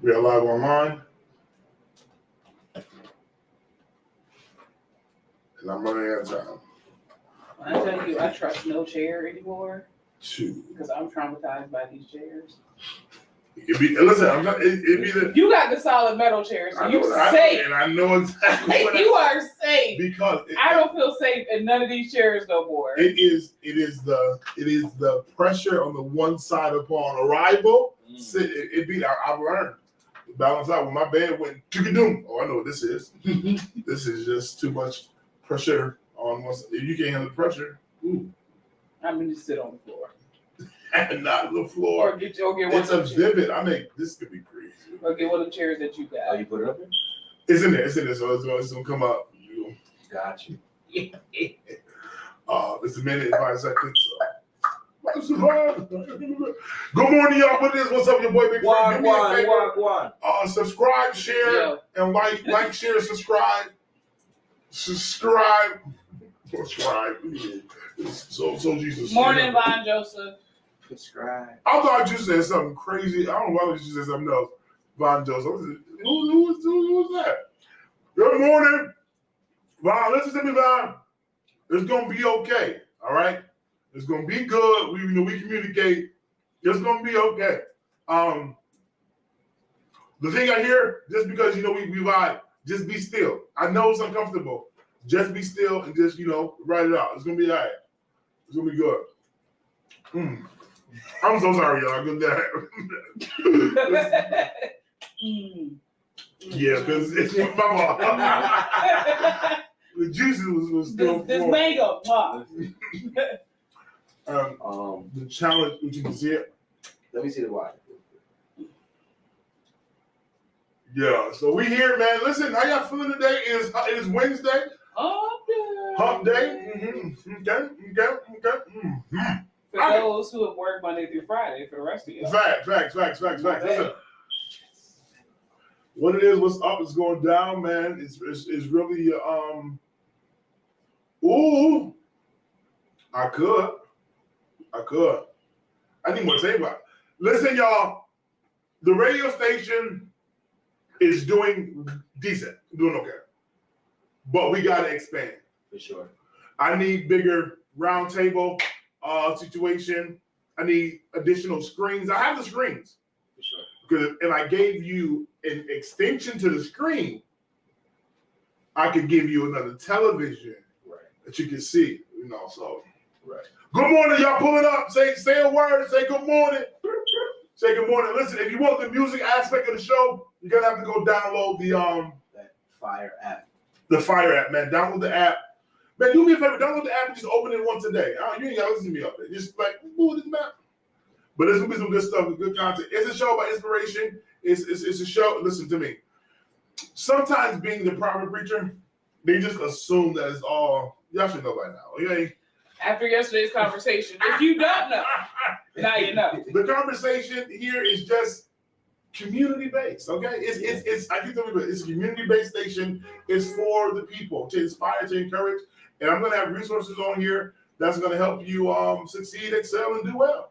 We are live online. And I'm running out of time. I tell you, I trust no chair anymore. Two. Because I'm traumatized by these chairs. Listen, I'm not. It'd be the. You got the solid metal chairs, so you're safe. And I know exactly what you are safe. Because I don't feel safe in none of these chairs no more. It is the pressure on the one side upon arrival. I've learned to balance out. When my bed went doom. Oh, I know what this is. This is just too much pressure on one side. If you can't handle the pressure, ooh. I'm gonna just sit on the floor. Not the floor. Or get one. It's a vivid. This could be crazy. Or get one of the chairs that you got. Oh, you put it up there? It's in there. So it's gonna come up. Got you. It's a minute and 5 seconds. Good morning, y'all. What it is? What's up, your boy Big Frank? Do me a favor. Subscribe, share, and like, share, subscribe. Subscribe. So Jesus. Morning, Von Joseph. Subscribe. I thought you said something crazy. I don't know why you said something else. Von Joseph. Who was that? Good morning. Von, listen to me, Von. It's gonna be okay. All right? It's gonna be good. We communicate. It's gonna be okay. The thing I hear, just because we vibe, just be still. I know it's uncomfortable. Just be still and just write it out. It's gonna be all right. It's gonna be good. I'm so sorry, y'all. Good day. Yeah, because it's my fault. The juices was still this mango. The challenge, which you can see it. Let me see the water. Yeah, so we here, man. Listen, how y'all feeling today? It is Wednesday. Hump day. Okay. For those who have worked Monday through Friday, for the rest of you. Facts. Listen, what it is, what's up is going down, man. It's really ooh. I could. I need more to say about it. Listen, y'all. The radio station is doing decent, doing okay. But we gotta expand. For sure. I need bigger round table situation. I need additional screens. I have the screens. For sure. And I gave you an extension to the screen. I could give you another television that you can see, so. Right. Good morning, y'all pulling up. Say a word, say good morning. Say good morning. Listen, if you want the music aspect of the show, you're gonna have to go download that Fire app. The Fire app, man. Download the app. Man, do me a favor, download the app and just open it once a day. You ain't gotta listen to me up there. Just move this map. But there's gonna be some good stuff, good content. It's a show about inspiration. It's a show. Listen to me. Sometimes being the prophet preacher, they just assume that it's all. Y'all should know by now, okay? After yesterday's conversation, if you don't know, now you know. The conversation here is just community-based, okay? It's I keep telling you, it's a community-based station. It's for the people, to inspire, to encourage. And I'm gonna have resources on here that's gonna help you succeed, excel, and do well.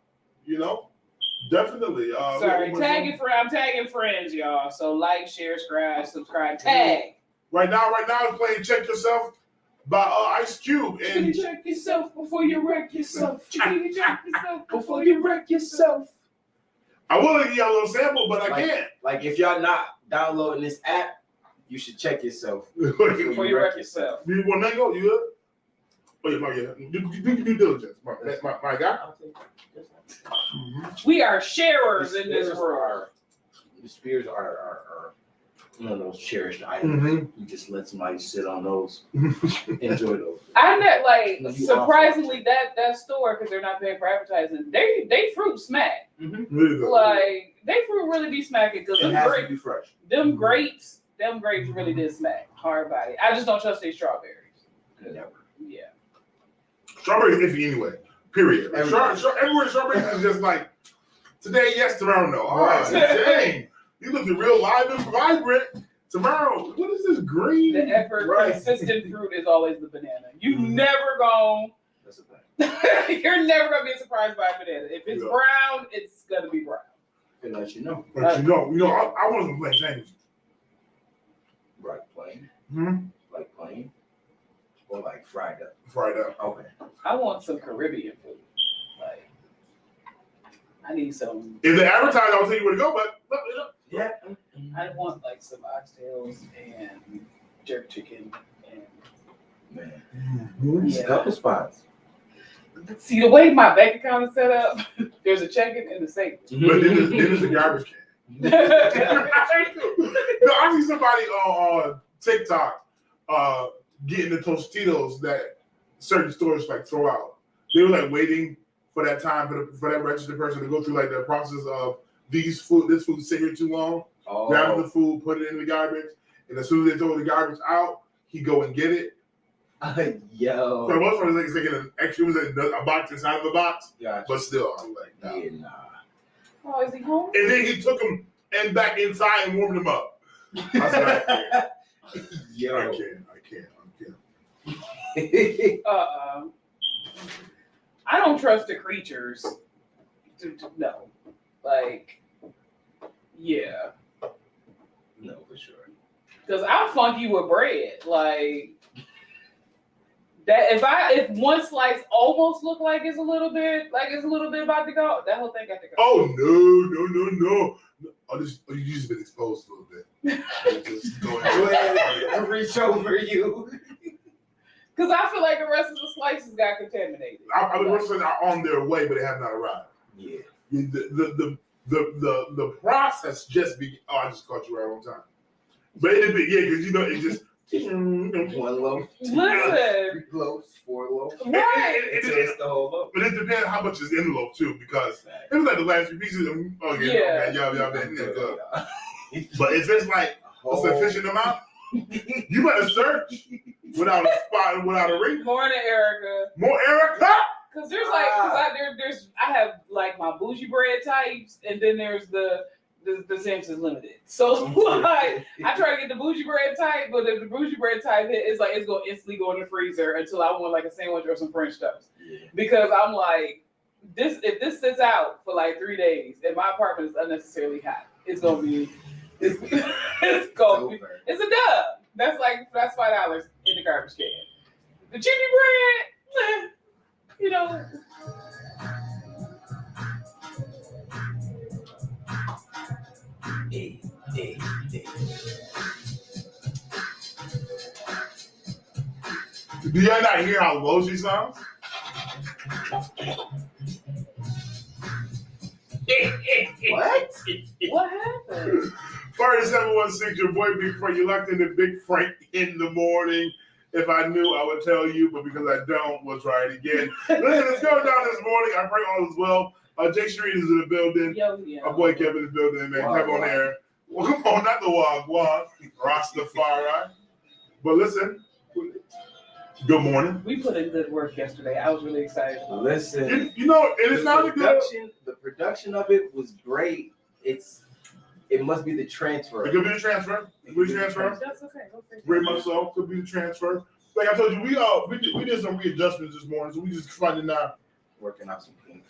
Definitely. Sorry, I'm tagging friends, y'all. So like, share, subscribe, tag. Right now it's playing Check Yourself by Ice Cube. And check yourself before you wreck yourself. Check yourself before you wreck yourself. I will give y'all a little sample, but I can't. Like if y'all not downloading this app, you should check yourself before you wreck yourself. You want to go? You good? Oh yeah, do due diligence, my guy. We are sharers in this world. The spears are one of those cherished items. You just let somebody sit on those, enjoy those. I met surprisingly that store, because they're not paying for advertising. They fruit smack. Like they fruit really be smacking, because them grapes really did smack hard body. I just don't trust these strawberries. Never. Yeah. Strawberries iffy anyway. Period. Everywhere strawberries is just like today, yes, tomorrow, no. All right, dang. You looking real live and vibrant. Tomorrow, what is this green? The effort, consistent fruit is always the banana. You never go. That's the thing. You're never gonna be surprised by a banana. If it's brown, it's gonna be brown. Can let you know. But I want some plain Chinese. Right, plain. Hmm. Like plain, or like fried up. Fried up. Okay. I want some Caribbean food. Like, I need some. If they advertise, I'll tell you where to go. But Yeah. I want like some oxtails and jerk chicken and. Man, Yeah. a couple spots. See the way my bank account is set up. There's a checking and a savings. But then there's a garbage can. No, I see somebody on TikTok getting the Tostitos that certain stores like throw out. They were like waiting for that time for that registered person to go through like the process of this food sit here too long, grabbing the food, put it in the garbage, and as soon as they throw the garbage out, he go and get it. Yo. For the most part, it's like an extra, it was a box inside of the box, Gotcha. but still, I'm like, nah. Yeah, nah. Oh, is he home? And then he took him and back inside and warmed him up. I was like, Yo. I can't. I don't trust the creatures. No. Like, yeah. No, for sure. Because I'll funky with bread. Like, that if one slice almost look like it's a little bit about to go, that whole thing got to go. Oh no. Oh, you just been exposed a little bit. Just go ahead and reach over you. Because I feel like the rest of the slices got contaminated. I mean, the rest of them are on their way, but they have not arrived. Yeah. The process just be. Oh, I just caught you right on time. But it'd be because it just. One loaf. Listen. 3 loaves, 4 loaves. Right. It's the whole loaf. But it depends how much is in the loaf too, because it was like the last 3 pieces. Oh yeah, y'all been good. But if it's like a sufficient amount, you better search without a spot and without a ring. Morning, Erica. More Erica. Because there's like, I have like my bougie bread types, and then there's the Simpsons Limited. So like, I try to get the bougie bread type, but if the bougie bread type hit, it's like it's gonna instantly go in the freezer until I want like a sandwich or some French toast. Yeah. Because I'm like, if this sits out for like 3 days and my apartment is unnecessarily hot, it's gonna be it's a dub. That's $5 in the garbage can. The chicken bread, you know. Hey. Do y'all not hear how low she sounds? What? What happened? 4716, your boy Big Frank. You locked into Big Frank in the morning. If I knew, I would tell you, but because I don't, we'll try it again. Listen, let's go down this morning. I pray all is well. Jay Street is in the building. Yo. Our boy Kevin is in the building, man. Kevin on air. Well, come on, not the Wagwan, Rastafari. But listen, good morning. We put in good work yesterday. I was really excited. Listen, you know, and it's not good. The production of it was great. It must be the transfer. It could be the transfer. That's okay. Very much so. Could be the transfer. Like I told you, we did some readjustments this morning, so we just finding out, working out some things.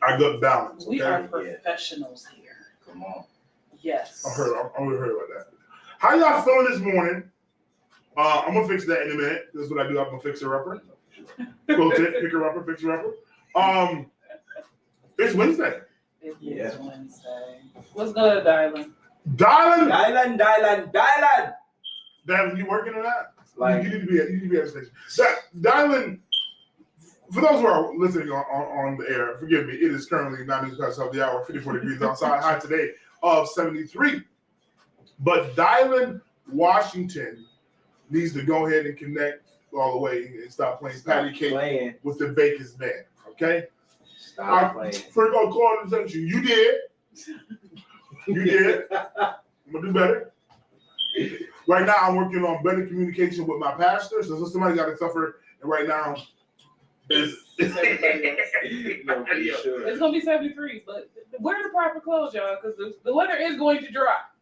I got balance. We are professionals here. Come on. Yes. I heard about that. How y'all feeling this morning? I'm gonna fix that in a minute. This is what I do. I'm gonna fix her upper. Go pick her upper, fix her upper. It's Wednesday. It is Wednesday. What's good, Dylan? Dylan, you working on that? Like, you need to be at the station. Dylan, for those who are listening on the air, forgive me. It is currently 9 minutes past the hour, 54 degrees outside. High today of 73. But Dylan Washington needs to go ahead and connect all the way and stop playing patty cake with the Baker's man. Okay? Stop playing. First, I'll call attention. You did. I'm gonna do better. Right now, I'm working on better communication with my pastor. So somebody got to suffer, and right now, it's gonna be 73, but wear the proper clothes, y'all, because the weather is going to drop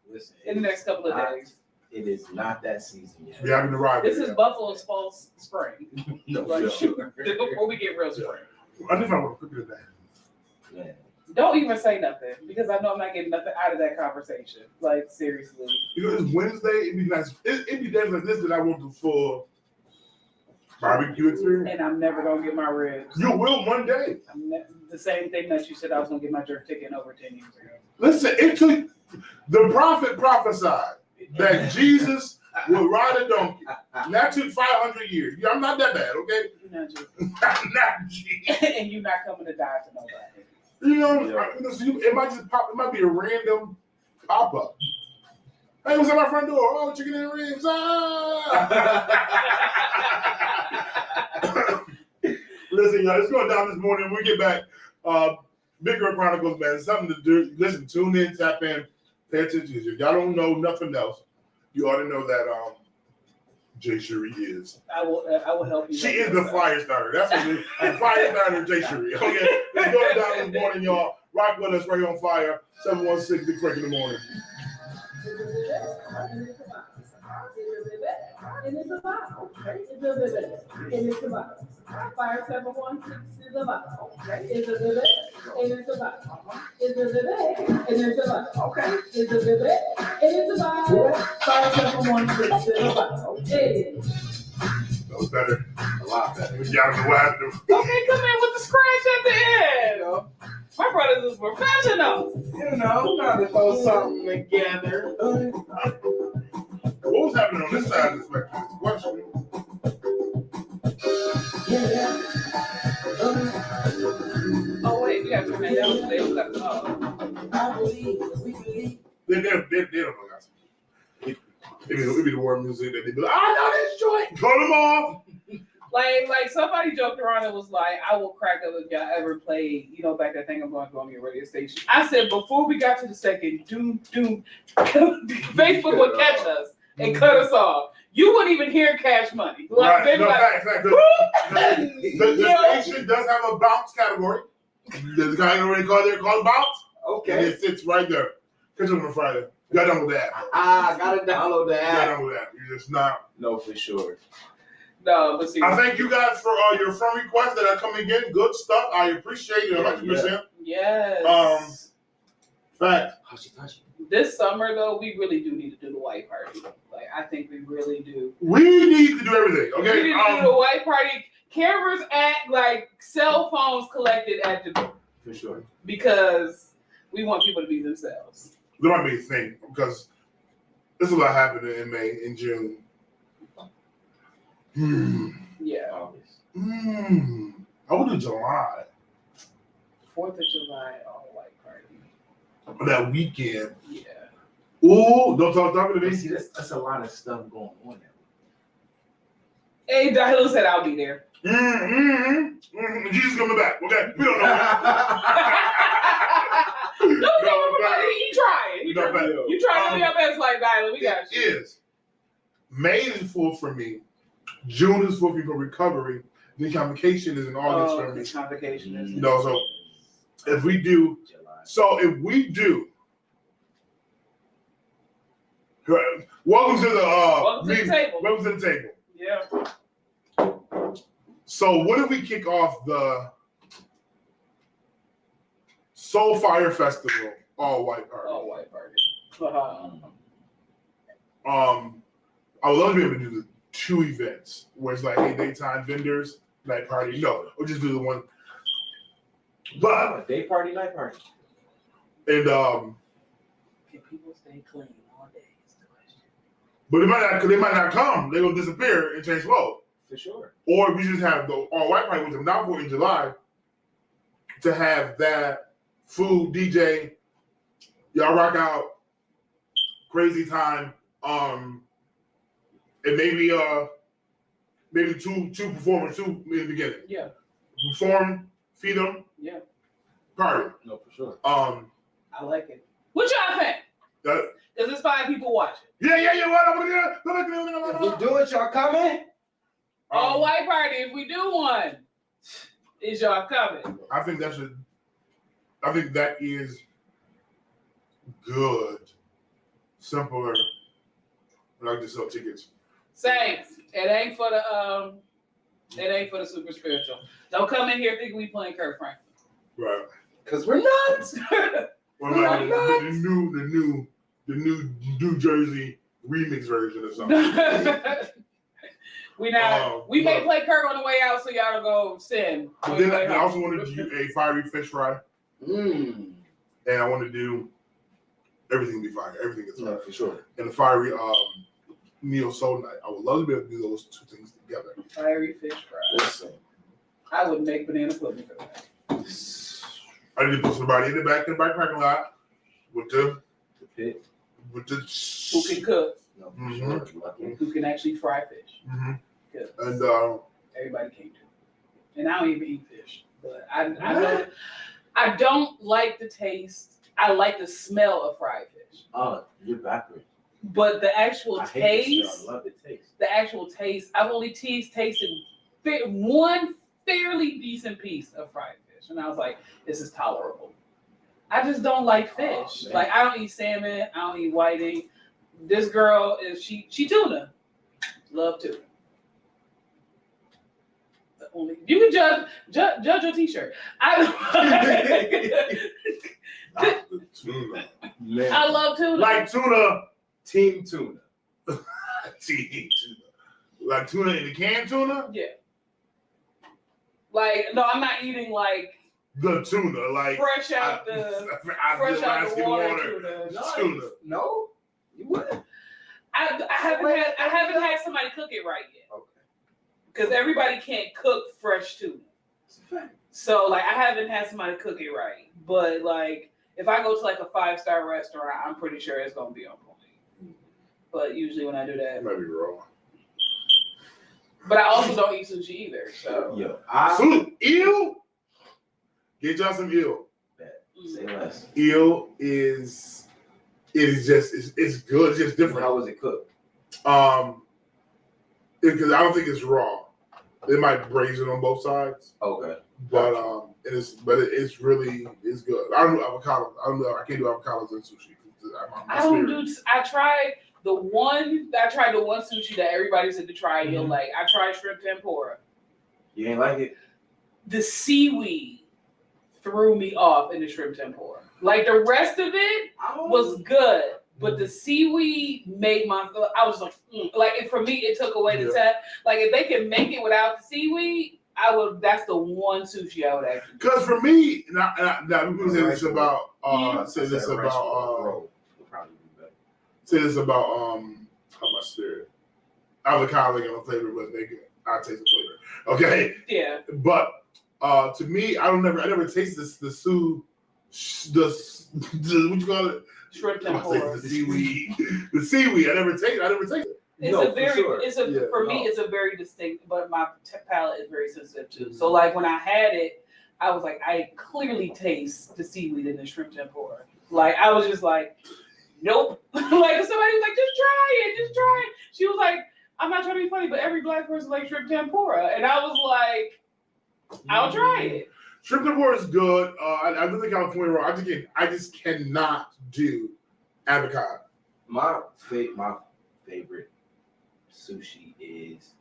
in the next couple of days. It is not that season yet. We haven't arrived. This is Buffalo's false spring. No, for sure. Before we get real spring. I think I want to cook it today. Yeah. Don't even say nothing because I know I'm not getting nothing out of that conversation. Like seriously. Because it's Wednesday, it'd be nice. It'd be days like this that I want the full barbecue experience. And I'm never gonna get my ribs. You will one day. The same thing that you said I was gonna get my jerk chicken over 10 years ago. Listen, it took the prophet prophesied that Jesus would ride a donkey. And that took 500 years. Yeah, I'm not that bad, okay? You're not Jesus. I'm not Jesus. And you're not coming to die for nobody. You know, it might just pop. It might be a random pop up. Hey, what's at my front door? Oh, chicken and ribs. Listen, y'all, it's going down this morning. When we get back, Big Girl Chronicles, man, it's something to do. Listen, tune in, tap in, pay attention. If y'all don't know nothing else, you ought to know that Jay Cherie is. I will help you. She is the fire starter. That's what it is. The fire starter, Jay Cherie. Okay, it's going down this morning, y'all. Rock with us right on fire. 716 Big Break in the morning. Fire 716 is about. Okay. Is a bit, and it's about. Is a bit, and it's about. Okay. Is a bit, and it's about. Fire 716 is about. Okay. That was better. A lot better. Y'all know what happened. Okay, come in with the scratch at the end. My brothers is professionals. You know, trying to throw something together. What was happening on this side of the spectrum? Oh wait, we got to turn that down. They don't got the They don't know gospel. It'd be the war music that they be like, I know this joint. Cut them off. Like somebody joked around and was like, I will crack up if y'all ever played, back that thing I'm going to go on your radio station. I said, before we got to the second, Facebook would catch us and cut us off. You wouldn't even hear Cash Money. Like, right. No, fact. The station does have a bounce category. There's a category called bounce. Okay. And it sits right there. Catch up on Friday. You gotta download the app. Gotta download the app. You gotta download the app. You just not. No, for sure. No, but see. I thank you guys for your friend requests that are coming in. Good stuff. I appreciate it 100%. Yes. Fact. This summer, though, we really do need to do the white party. Like, I think we really do. We need to do everything, okay? We need to do the white party. Cameras act like cell phones collected at the door. For sure. Because we want people to be themselves. There might be a thing, because this is what happened in May, in June. Yeah. August. I would do July. 4th of July, all white party. That weekend. Yeah. Ooh, don't talk to me. See, that's a lot of stuff going on there. Hey, Dahil said I'll be there. Jesus coming back. Okay, we don't know. No, he trying. You trying to be our best like Dahil. We got you. Is May is full for me. June is full for me for recovery. The convocation is in August for me. Convocation is. So if we do, welcome to the table. Welcome to the table. Yeah. So what if we kick off the Soul Fire Festival all white party? All white party. I would love to be able to do the 2 events where it's like, hey, daytime vendors, night party. No, we'll just do the one. But day party, night party. And can people stay clean all day? Is the question. But they might not come. They're gonna disappear and change clothes. For sure. Or we just have the all white party, which I'm not for in July, to have that food, DJ, y'all rock out, crazy time, and maybe two performers too in the beginning. Yeah. Perform, feed them. Yeah. Party. No, for sure. I like it. What y'all think? Because there's 5 people watching. Yeah. If we do it, y'all coming? All white party. If we do one, is y'all coming? I think that is good. Simpler. I like to sell tickets. Saints, it ain't for the super spiritual. Don't come in here thinking we playing Kurt Franklin. Right. Because we're nuts. Or like the new New Jersey remix version or something. We may play Kirk on the way out, so y'all go send. But then I also want to do a fiery fish fry. And I want to do everything be fire. Everything is fire. For sure. And the fiery neo soul night. I would love to be able to do those two things together. Fiery fish fry. Listen. I would make banana pudding for that. I need to put somebody in the back parking lot with the pit. Who can cook. No, sure. Who can actually fry fish. And everybody can't do it. And I don't even eat fish. But I don't like the taste. I like the smell of fried fish. Oh, you're backwards. But the actual taste, I love the taste. The actual taste, I've only tasted one fairly decent piece of fried fish. And I was like, this is tolerable. I just don't like fish. Like, I don't eat salmon. I don't eat whiting. This girl she tuna. Love tuna. You can judge your t-shirt. Tuna. I love tuna. Like tuna. Team tuna. Team tuna. Like tuna in the canned tuna? Yeah. Like, no, I'm not eating like the tuna, like fresh out the water tuna. No, you wouldn't. I haven't had somebody cook it right yet. Okay. Because everybody can't cook fresh tuna. It's a fact. So like I haven't had somebody cook it right. But like if I go to like a 5-star restaurant, I'm pretty sure it's gonna be on point. But usually when I do that, it might be raw. But I also don't eat sushi either. So eel? Get y'all some eel. Say less. Eel is it's good. It's just different. How was it cooked? Because I don't think it's raw. They might braise it on both sides. Okay. But it's good. I don't do avocados. I can't do avocados in sushi. I tried the one sushi that everybody said to try. You'll like. I tried shrimp tempura. You ain't like it? The seaweed threw me off in the shrimp tempura. Like the rest of it was good, but the seaweed made I was like, like for me, it took away the taste. Like if they can make it without the seaweed, I would. That's the one sushi I would actually. Because for me, now people say this about how much spirit avocado ain't gonna flavor, but I taste the flavor. Okay. Yeah. But to me, I never tasted the what you call it? Shrimp tempura. The seaweed. The seaweed. I never tasted it. For me, it's a very distinct, but my palate is very sensitive too. So like when I had it, I was like, I clearly taste the seaweed in the shrimp tempura. Like I was just like, nope. Like somebody was like, just try it. She was like, I'm not trying to be funny, but every black person likes shrimp tempura. And I was like, I'll try it. Shrimp tempura is good. I live in California wrong. I just cannot do avocado. My favorite sushi is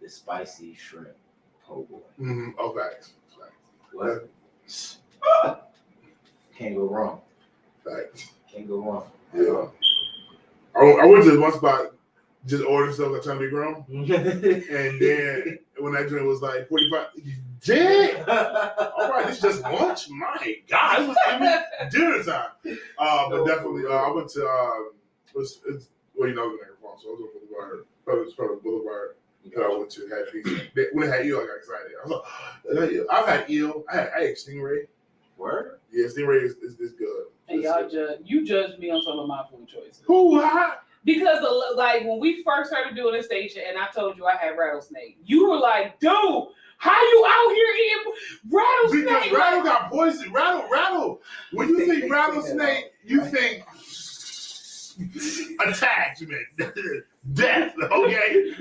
the spicy shrimp po' boy. Oh, facts. What? Can't go wrong. Facts. Can't go wrong. Yeah. I went to this one spot, just ordered stuff like trying to be grown. And then when that drink was like 45, dang! All right, this is just lunch? My God, this was dinner time. But definitely, I went to, it's the Niagara Falls, so I was on Boulevard. It was part of Boulevard that I went to. Had pizza. When it had eel, I got excited. I was like, I've had eel. I ate stingray. Word? Yeah, stingray is good. And you judged me on some of my food choices. Who? How? Because like when we first started doing this station, and I told you I had rattlesnake, you were like, "Dude, how you out here eating rattlesnake?" Because rattle got poison. Rattle. When you think rattlesnake, you think attachment, death. Okay.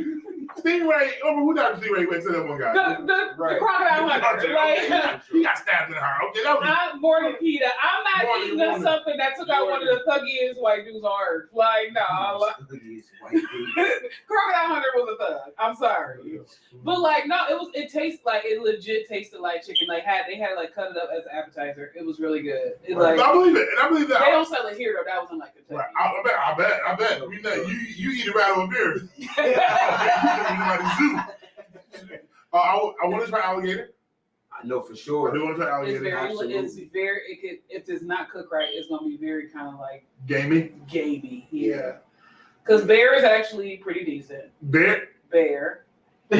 Stingray, who died of Stingray went to that one guy? The crocodile hunter. Like, he got stabbed in the heart. Okay, that was I'm Morgan Peter. I'm not eating up something that took out one of the thuggiest white dudes on earth. Like, no. Crocodile hunter was a thug. I'm sorry. But like, no, it tastes like, it legit tasted like chicken. Like, they had like cut it up as an appetizer. It was really good. It, like, I believe it. And I believe that. They don't sell it here though. That was in like Kentucky. Right. I bet. We know you eat a rat on beer. I want to try alligator. I know for sure. I do want to try alligator. It's very, if it's not cooked right, it's gonna be very kind of like gamey. Yeah. Because bear is actually pretty decent. Bear. You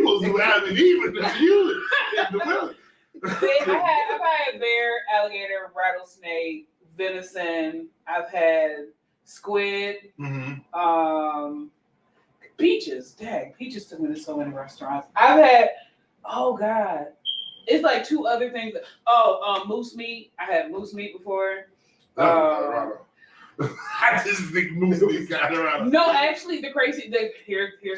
was Adam and Eve. You in the middle. I've had bear, alligator, rattlesnake, venison. I've had squid, peaches. Dang, peaches took me to so many restaurants. I've had, oh God, it's like two other things. Moose meat. I had moose meat before. I just think moose meat Colorado. No, actually, here's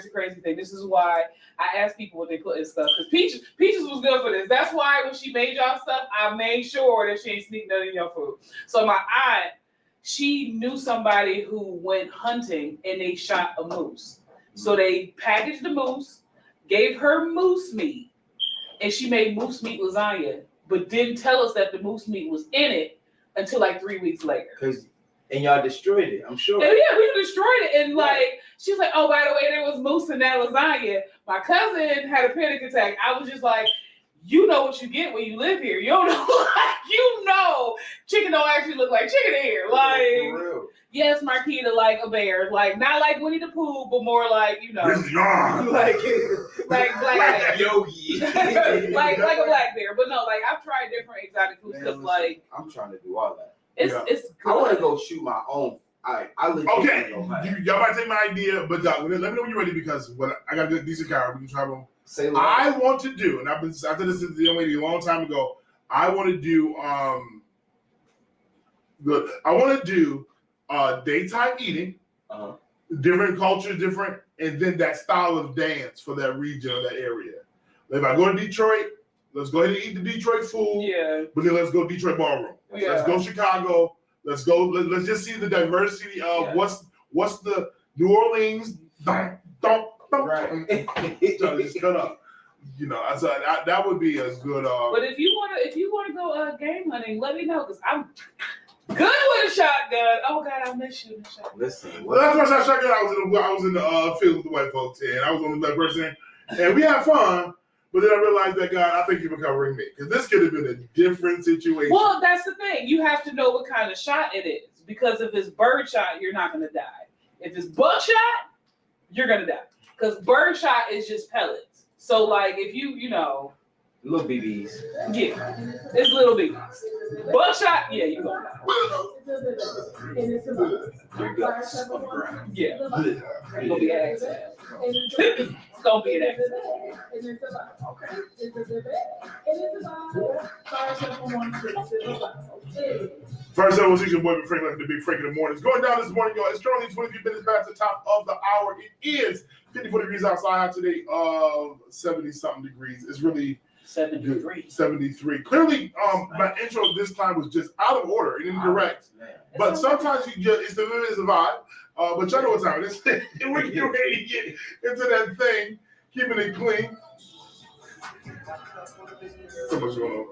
the crazy thing. This is why I ask people what they put in stuff, because peaches was good for this. That's why when she made y'all stuff, I made sure that she ain't sneak none of your food. So my aunt, she knew somebody who went hunting and they shot a moose. So they packaged the moose, gave her moose meat, and she made moose meat lasagna, but didn't tell us that the moose meat was in it until like 3 weeks later. And y'all destroyed it, I'm sure. And yeah, we destroyed it. And like, she was like, oh, by the way, there was moose in that lasagna. My cousin had a panic attack. I was just like, you know what you get when you live here. You don't know, chicken don't actually look like chicken here. Like, for real. Yes, Marquita, like a bear. Like, not like Winnie the Pooh, but more like, like black Yogi. like a black bear. But no, like, I've tried different exotic foods because, like, I'm trying to do all that. It's good. I want to go shoot my own. I okay, y'all might take my idea, but let me know when you're ready, because I got a decent car. We can travel. I want to do, and I said this to the young lady a long time ago. I want to do daytime eating, different cultures, and then that style of dance for that region or that area. If I go to Detroit, let's go ahead and eat the Detroit food. Yeah. But then let's go Detroit ballroom. Yeah. Let's go Chicago. Let's go. Let's just see the diversity of what's the New Orleans. Right. Just cut up. That would be a good. But if you want to go game hunting, let me know, because I'm good with a shotgun. Oh God, I miss shooting a shotgun. Listen, last time I shot shotgun, I was in the field with the white folks, and I was on the black person, and we had fun. But then I realized that, God, I think you're covering me, because this could have been a different situation. Well, that's the thing. You have to know what kind of shot it is, because if it's bird shot, you're not going to die. If it's buckshot, you're going to die, because bird shot is just pellets. So, like, if little BBs. Yeah, it's little BBs. Buckshot, yeah, you're going to die. Your guts on the ground. Yeah. It's going to be an accident. It's going to be an accident. First up, we'll see your boy Frank, like the big Frank in the morning. It's going down this morning, y'all. It's currently 23 minutes past the top of the hour. It is 54 degrees outside today, 70-something degrees. It's really 73. Clearly, my intro this time was just out of order and incorrect. But sometimes it's the vibe. But y'all know what time it is. We're getting ready to get into that thing, keeping it clean. So much going on.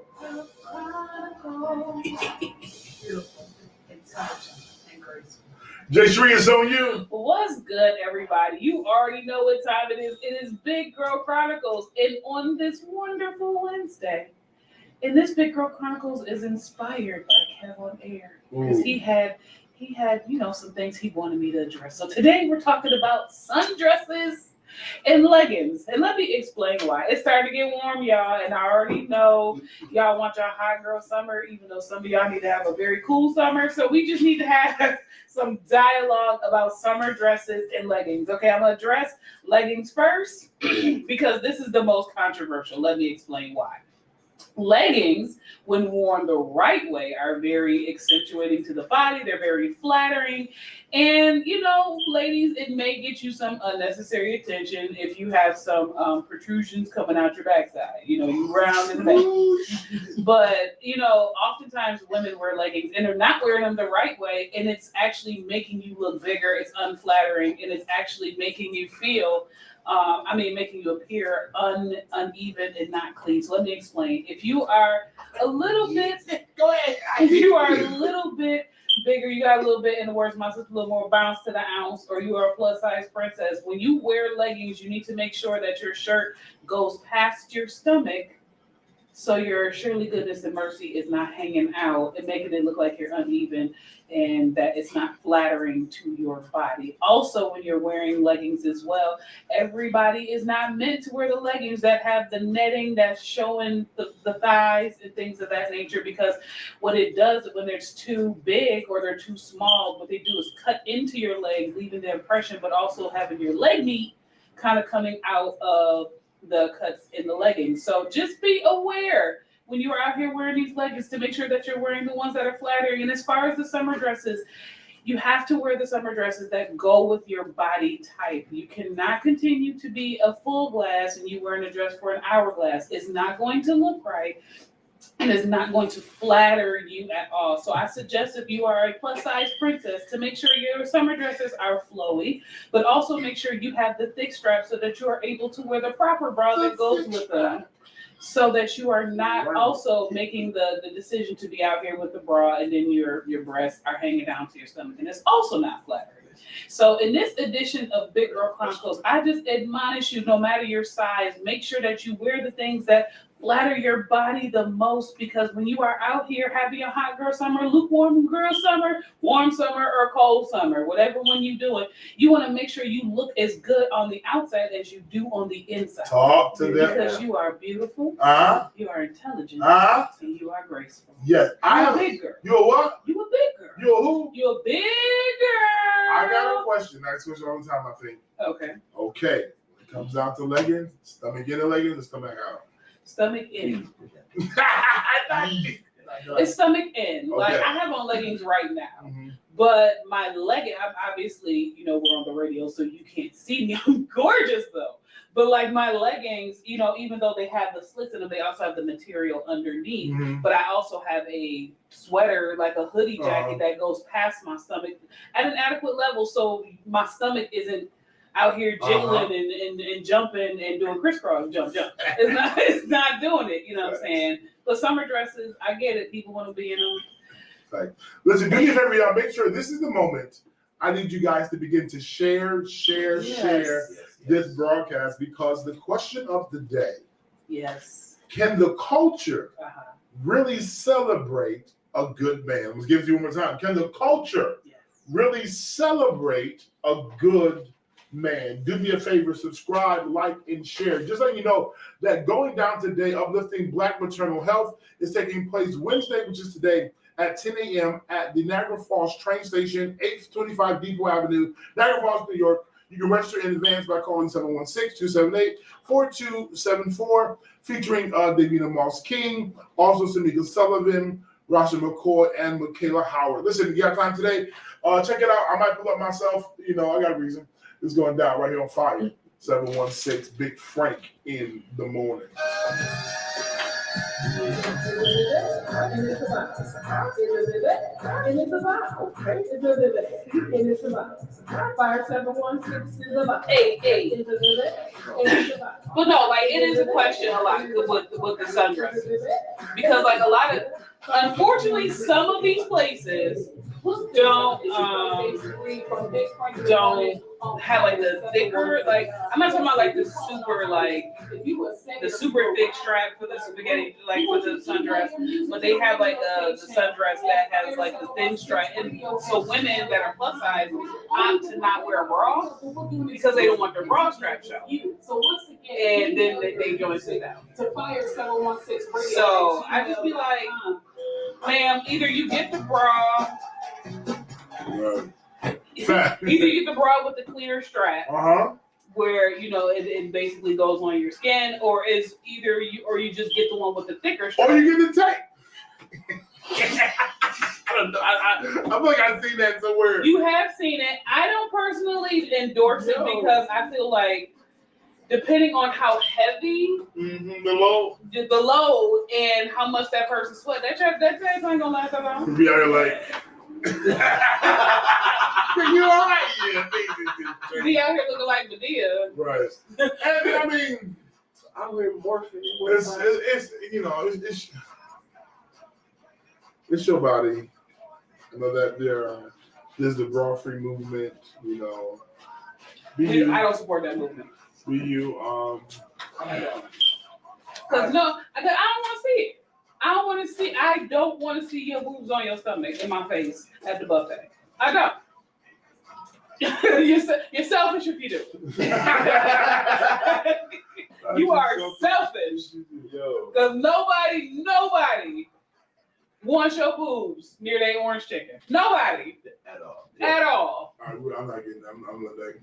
Jay Shree, is on you. What's good, everybody? You already know what time it is. It is Big Girl Chronicles, and on this wonderful Wednesday, and this Big Girl Chronicles is inspired by Kevin Air, because he had some things he wanted me to address. So today we're talking about sundresses and leggings, and let me explain why. It's starting to get warm, y'all, and I already know y'all want your hot girl summer, even though some of y'all need to have a very cool summer. So we just need to have some dialogue about summer dresses and leggings. Okay, I'm gonna address leggings first because this is the most controversial. Let me explain why. Leggings, when worn the right way, are very accentuating to the body. They're very flattering. And, you know, ladies, it may get you some unnecessary attention if you have some protrusions coming out your backside. You know, you round in the back. But, you know, oftentimes women wear leggings and they're not wearing them the right way. And it's actually making you look bigger. It's unflattering. And it's actually making you feel making you appear uneven and not clean. So let me explain. If you are a little bit, if you are a little bit bigger, you got a little bit, in the words of my sister, a little more bounce to the ounce, or you are a plus size princess, when you wear leggings, you need to make sure that your shirt goes past your stomach, so your surely goodness and mercy is not hanging out and making it look like you're uneven and that it's not flattering to your body. Also, when you're wearing leggings as well, everybody is not meant to wear the leggings that have the netting that's showing the thighs and things of that nature, because what it does when it's too big or they're too small, what they do is cut into your leg, leaving the impression, but also having your leg meat kind of coming out of the cuts in the leggings. So just be aware when you are out here wearing these leggings to make sure that you're wearing the ones that are flattering. And as far as the summer dresses, you have to wear the summer dresses that go with your body type. You cannot continue to be a full glass and you wearing a dress for an hourglass. It's not going to look right. And it's not going to flatter you at all. So I suggest, if you are a plus size princess, to make sure your summer dresses are flowy, but also make sure you have the thick strap so that you are able to wear the proper bra that goes with them, so that you are not also making the decision to be out here with the bra and then your breasts are hanging down to your stomach, and it's also not flattering. So in this edition of Big Girl Chronicles, I just admonish you, no matter your size, make sure that you wear the things that flatter your body the most, because when you are out here having a hot girl summer, lukewarm girl summer, warm summer, or cold summer, whatever one you do it, you want to make sure you look as good on the outside as you do on the inside. Talk to them. Because you are beautiful, you are intelligent, and you are graceful. Yes. You're a big girl. You a what? You a big girl. You a who? You a big girl. I got a question. I ask question all the time, I think. Okay. When it comes down to leggings, stomach in the leggings, or stomach out? Stomach in. It's stomach in. Okay. Like, I have on leggings right now, but my legging, obviously, you know, we're on the radio, so you can't see me. I'm gorgeous though. But like my leggings, you know, even though they have the slits in them, they also have the material underneath. But I also have a sweater, like a hoodie jacket that goes past my stomach at an adequate level, so my stomach isn't out here jiggling and jumping and doing crisscross jump. It's not doing it, you know what I'm saying? But summer dresses, I get it. People want to be in them. Right. Listen, do me a favor, y'all. Make sure this is the moment. I need you guys to begin to share this broadcast, because the question of the day: can the culture really celebrate a good man? Let's give it to you one more time. Can the culture really celebrate a good man? Do me a favor, subscribe, like, and share. Just letting you know that going down today, uplifting Black maternal health, is taking place Wednesday, which is today, at 10 a.m. at the Niagara Falls train station, 825 Depot Avenue, Niagara Falls, New York. You can register in advance by calling 716-278-4274, featuring Davina Moss-King, also Samika Sullivan, Rasha McCoy, and Michaela Howard. Listen, you got time today? Check it out. I might pull up myself. You know, I got a reason. It's going down right here on fire. 716 Big Frank in the morning. Fire 716 is about. Hey. But no, like, it is a question a lot with the sundresses, because like a lot of, unfortunately, some of these places don't have like the thicker, like, I'm not talking about like the super thick strap for the spaghetti, like for the sundress, but they have like the sundress that has like the thin strap. And so women that are plus size opt to not wear a bra because they don't want their bra strap show. And then they join sit down. So I just be like, ma'am, either you get the bra, either you get the bra with the clear strap, where it basically goes on your skin, or is either you just get the one with the thicker stripe. Or you get the tape. I don't know. I feel like I've seen that somewhere. You have seen it. I don't personally endorse it because I feel like depending on how heavy the load and how much that person sweat, that tape ain't gonna last that long. Be out here like you alright? Yeah, be out here looking like Medea. Right. And I mean, I wear morphine. It's your body. I know that there's the bra-free movement. I don't support that movement. Be you. Because no, I don't want to see it. I don't want to see your boobs on your stomach in my face at the buffet. I don't. You're selfish if you do. You are selfish. Because nobody wants your boobs near their orange chicken. Nobody. At all. I'm not getting that. I'm not that.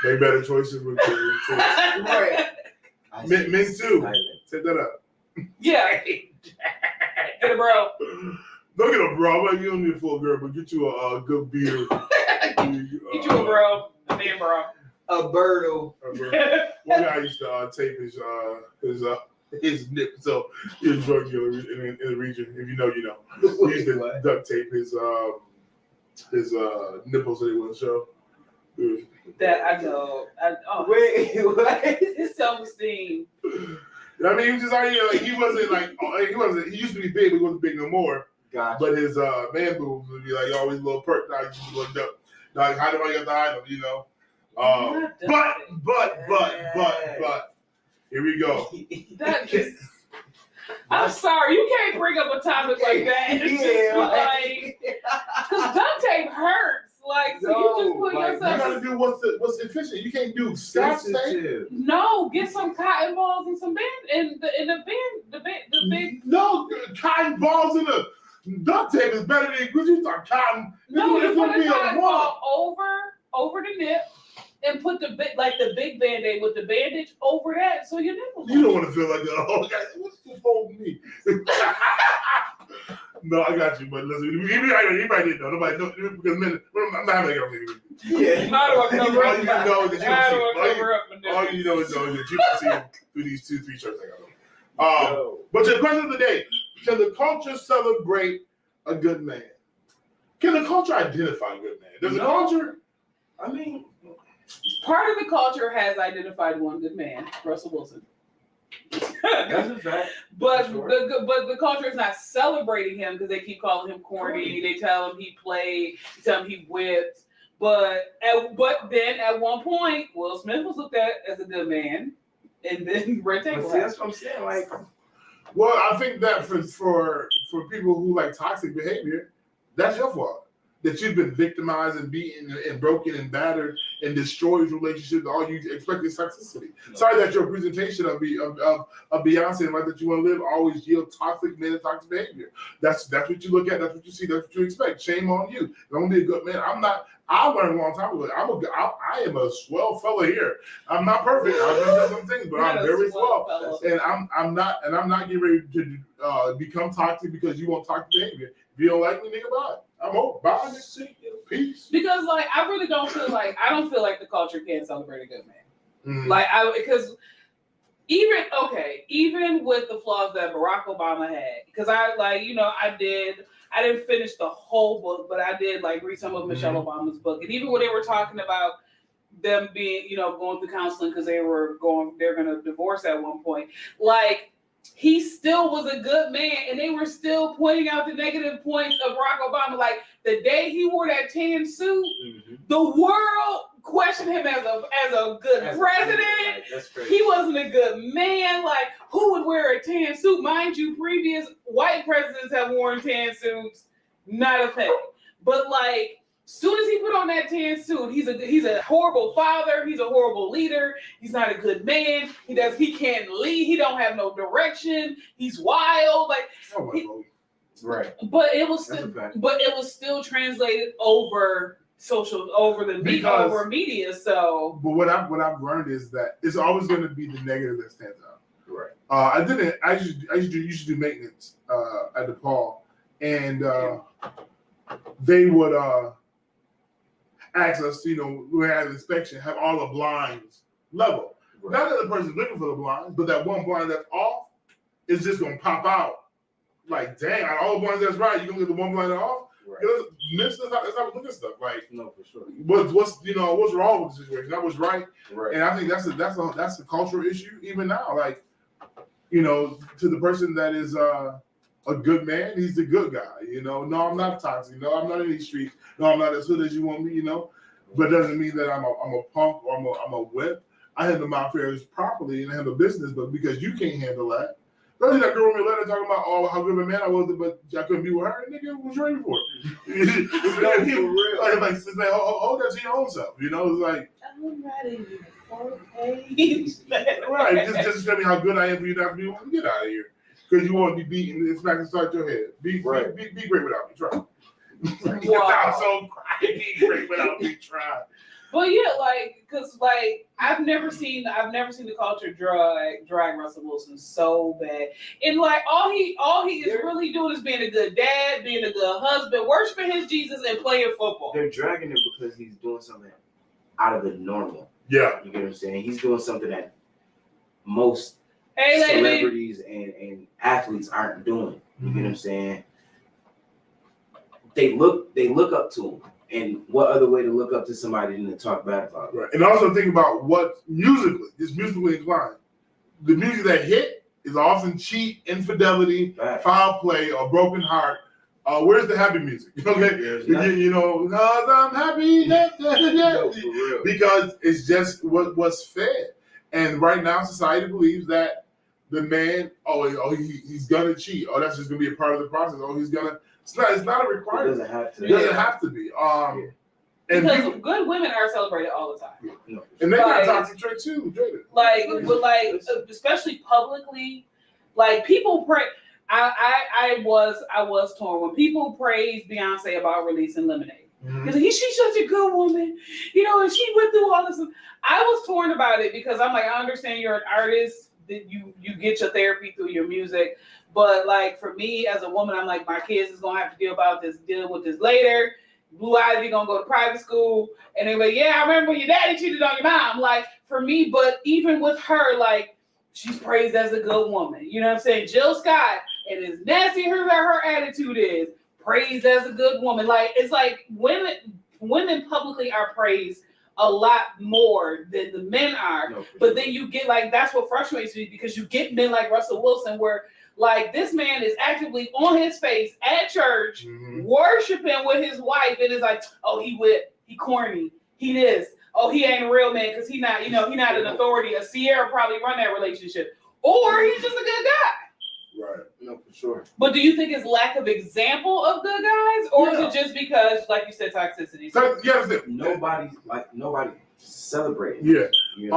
Make better choices with their choices. Right. Men too. Set that up. Yeah. Get a bro. Don't get a bro. Like, you don't need a full girl, but get you a good beard. Get you a bro. A man bro. A birdle. One guy used to tape his nip, so he's a drug dealer in the region. If you know, you know. He used to duct tape his nipples so they wouldn't show. That I know. Wait, what? His self-esteem. I mean, he was just he wasn't like he used to be big, but he wasn't big no more. Gotcha. But his man boobs would be like always a little perk. Now he's looked up. Like how do I get to hide them? But here we go. I'm sorry, you can't bring up a topic like that. It's just like, because duct tape hurts. Like, so you just put yourself. You gotta do what's efficient. You can't do scotch tape. No, get some cotton balls and some band and the big. No, cotton balls in the duct tape is better than you thought cotton. No, you put a cotton ball over the nip. And put the big Band-Aid with the bandage over that, so your nipples. You don't want to feel like that. Oh, what's this holding me? No, I got you, but listen, anybody didn't know. Nobody knows because men. I'm not having that. Yeah. How do I cover up? All you know is that you can see through these 2-3 shirts I got on. But your question of the day: can the culture celebrate a good man? Can the culture identify a good man? Does the culture? I mean. Part of the culture has identified one good man, Russell Wilson. That's a fact. But sure. the culture is not celebrating him because they keep calling him corny. They tell him he played. They tell him he whipped. But then at one point, Will Smith was looked at as a good man, and then Red Table. That's what I'm saying. Like, well, I think that for people who like toxic behavior, that's your fault. That you've been victimized and beaten and broken and battered and destroyed relationships. All you expect is toxicity. Sorry that your presentation of Beyonce and life that you want to live always yield toxic men and toxic behavior. That's what you look at. That's what you see. That's what you expect. Shame on you. Don't be a good man. I'm not. I learned a long time ago. I am a swell fella here. I'm not perfect. I've done some things, but I'm very swell. And I'm not getting ready to become toxic because you want toxic behavior. If you don't like me, nigga, bye. I'm over. Bye. Peace. Because I really don't feel like the culture can celebrate a good man. Mm. Because even with the flaws that Barack Obama had, because I didn't finish the whole book, but I did read some of Michelle Obama's book, and even when they were talking about them being going through counseling because they're going to divorce at one point, he still was a good man, and they were still pointing out the negative points of Barack Obama. Like the day he wore that tan suit, the world questioned him as a good president. That's crazy. He wasn't a good man. Like, who would wear a tan suit? Mind you, previous white presidents have worn tan suits. Not a thing. But soon as he put on that tan suit, he's a horrible father. He's a horrible leader. He's not a good man. He can't lead. He don't have no direction. He's wild. Right. But it was still translated over over media. So, but what I've learned is that it's always going to be the negative that stands out. Right. I used to do maintenance at the Paul, and they would ask us, we had an inspection, have all the blinds level. Right. Not that the person's looking for the blinds, but that one blind that's off is just gonna pop out. Like, dang, out of all the blinds that's right, you gonna get the one blind off? Right. That's how we look at stuff. Like, no, for sure. What's wrong with the situation? That was right. Right. And I think that's a cultural issue even now. Like, to the person that is a good man, he's the good guy. No, I'm not toxic. No, I'm not in these streets. No, I'm not as hood as you want me. But it doesn't mean that I'm a punk or I'm a whip. I handle my affairs properly and I handle business, but because you can't handle that. Especially that girl wrote me a letter talking about how good of a man I was, but I couldn't be with her. Nigga, what you ready for? Like, hold that to your own self. It's like, I'm ready for page. Right, just tell me how good I am for you not to be able to get out of here. Because you want to be beaten and smack inside your head. Be great without me. Try. Wow. So be great without me. Try. But yeah, cause I've never seen the culture drag Russell Wilson so bad. And all he is really doing is being a good dad, being a good husband, worshiping his Jesus and playing football. They're dragging him because he's doing something out of the normal. Yeah. You get what I'm saying? He's doing something that most celebrities and athletes aren't doing. You get what I'm saying? They look up to him. And what other way to look up to somebody than to talk bad about it? Right. And also think about what musically inclined. The music that hit is often cheat, infidelity, foul play, or broken heart. Where's the happy music? Okay, cause I'm happy. No, because it's just what's fed. And right now, society believes that the man, he's gonna cheat. Oh, that's just gonna be a part of the process. Oh, he's gonna. It's not a requirement. It doesn't have to be. And because good women are celebrated all the time. Yeah. And they got toxic traits too. Especially publicly, people pray. I was torn when people praise Beyonce about releasing Lemonade. Because she's such a good woman, and she went through all this. I was torn about it because I'm like, I understand you're an artist, that you get your therapy through your music. But for me as a woman, I'm like, my kids is gonna have to deal with this later. Blue Ivy gonna go to private school, and they're like, yeah, I remember when your daddy cheated on your mom. For me, but even with her, she's praised as a good woman. You know what I'm saying? Jill Scott, and as nasty her attitude is, praised as a good woman. It's like women publicly are praised a lot more than the men are. No, but then you get that's what frustrates me, because you get men like Russell Wilson where this man is actively on his face at church, worshiping with his wife, and it's like, oh, he corny, he this, oh, he ain't a real man because he not, he not an authority. A Sierra probably run that relationship, or he's just a good guy. Right. No, for sure. But do you think it's lack of example of good guys, or is it just because, like you said, toxicity? Nobody celebrating. Yeah. You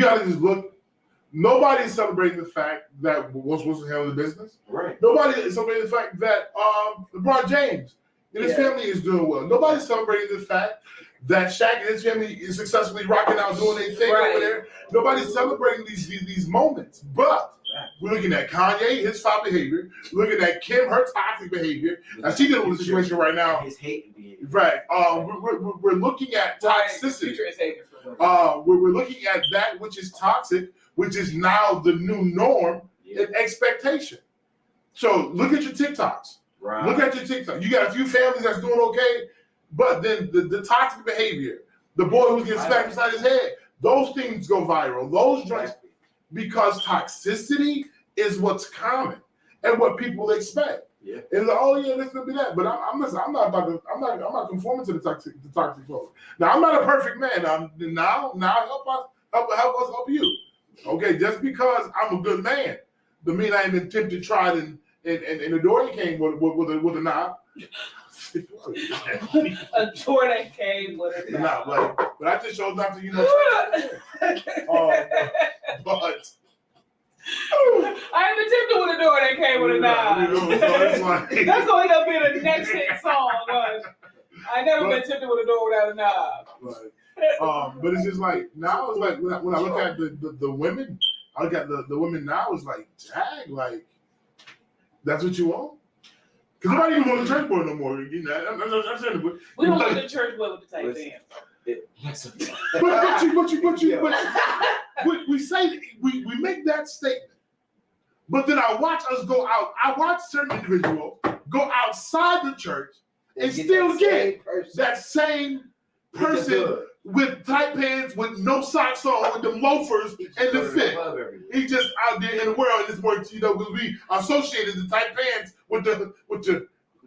gotta just look. Nobody's celebrating the fact that what's handling the business. Right. Nobody is celebrating the fact that LeBron James and his family is doing well. Nobody's celebrating the fact that Shaq and his family is successfully rocking out, doing their thing over there. Nobody's celebrating these moments. But we're looking at Kanye, his foul behavior. We're looking at Kim, her toxic behavior. Now she's dealing with a situation right now. His hate behavior. Right. We're looking at toxicity. We're looking at that which is toxic, which is now the new norm and expectation. So look at your TikToks. Right. Look at your TikTok. You got a few families that's doing okay, but then the toxic behavior, the boy who's getting smacked beside his head, those things go viral. Those joints, because toxicity is what's common and what people expect. Yeah. And this gonna be that. But I'm not conforming to the toxic flow. Now I'm not a perfect man. Now help us help you. Okay, just because I'm a good man, the mean I ain't been tempted, tried, and the door came with a knob. A door that came with a knob. But I just showed not to, but I ain't been tempted with a door that came with a knob. That's going to end up being the next hit song. I never been tempted with a door without a knob. Right. But it's just like now it's like when I look at the women, I look at the women now. It's like, dang, like that's what you want. Because nobody even want the church boy no more. You know, I'm saying, we don't want the church boy with the tight pants. But we say we make that statement. But then I watch us go out. I watch certain individuals go outside the church and still get that same person with tight pants, with no socks on, with them loafers and the fit. He just out there in the world, and it's more, you know, we associated the tight pants with the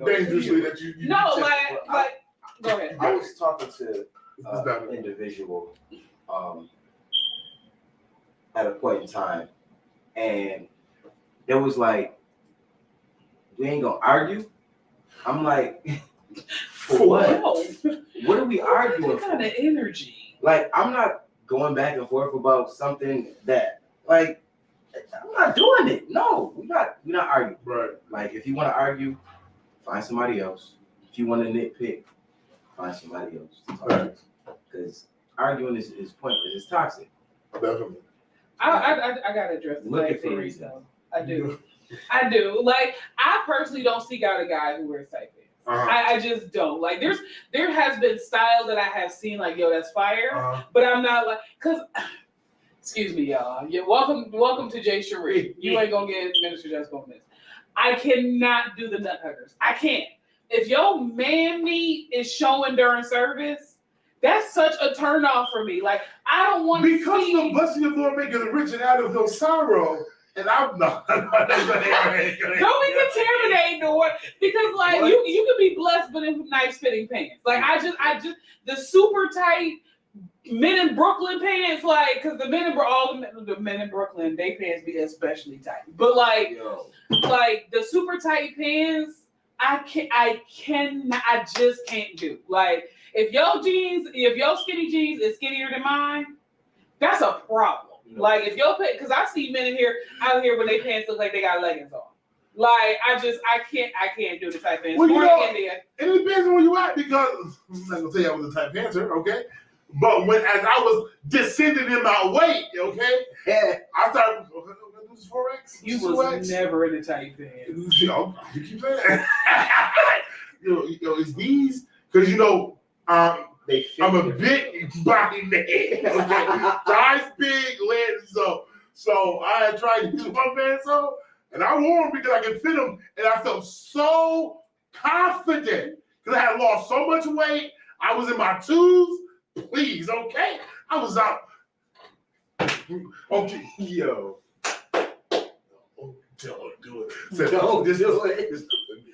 dangerously that you no, like go ahead. I was talking to an individual at a point in time, and it was like, we ain't gonna argue. I'm like, for what? No. What are we arguing for? What kind of energy? Like, I'm not going back and forth about something that, like, I'm not doing it. No, we're not arguing. Right. Like, if you want to argue, find somebody else. If you want to nitpick, find somebody else to talk to. Because arguing is pointless. It's toxic. Definitely. I gotta address the tight pants. I do. Like, I personally don't seek out a guy who wears tight pants. I just don't. Like, there has been style that I have seen, like, yo, that's fire. But I'm not like, cause excuse me, y'all. Yeah, welcome to Jay Cherie. You ain't gonna get Minister Just Gomez. I cannot do the nut huggers. I can't. If your man meat is showing during service, that's such a turn off for me. Like, I don't want to because see. the blessing of the Lord maketh rich and out of no sorrow. And I'm not. Don't be contaminating the word, because like you can be blessed but in nice fitting pants. Like I just the super tight men in Brooklyn pants, like, because the men in Brooklyn, they pants be especially tight. But like the super tight pants, I just can't do. Like, if your skinny jeans is skinnier than mine, that's a problem. Like, if your pants, because I see men out here when they pants look like they got leggings on. Like, I can't do the tight pants. Well, you know, it depends on where you at, because I'm not gonna tell you I was a tight pantser, okay? But as I was descending in my weight, okay, I started. This is 4X. You was never in the tight pants. You keep saying. It's these, because I'm a big body man. Okay? Thighs big, legs so I had tried to use one pants on, and I wore them because I could fit them, and I felt so confident because I had lost so much weight. I was in my twos. Please, okay? I was out. Okay, yo. Oh, don't do it. Don't do it.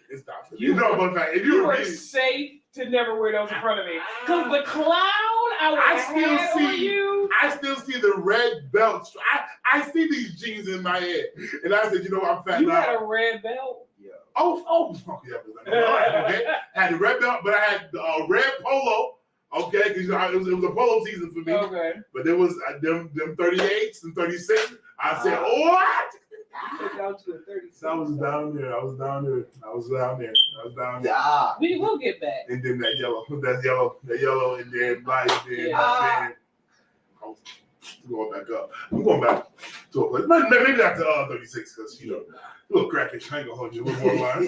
It's not. You know, but if you were safe to never wear those in front of me, because the clown I still see the red belt. I see these jeans in my head, and I said, I'm fat. You had a red belt. Yeah. Oh, yeah. Okay. I had the red belt, but I had the red polo. Okay, because it was a polo season for me. Okay. But there was them 38s and 36. I said, what? I was down there. We will get back. And then that yellow, and then black, and then going back up. I'm going back to a place. Maybe not to 36, because a little crackish. I ain't gonna hold you a little more line.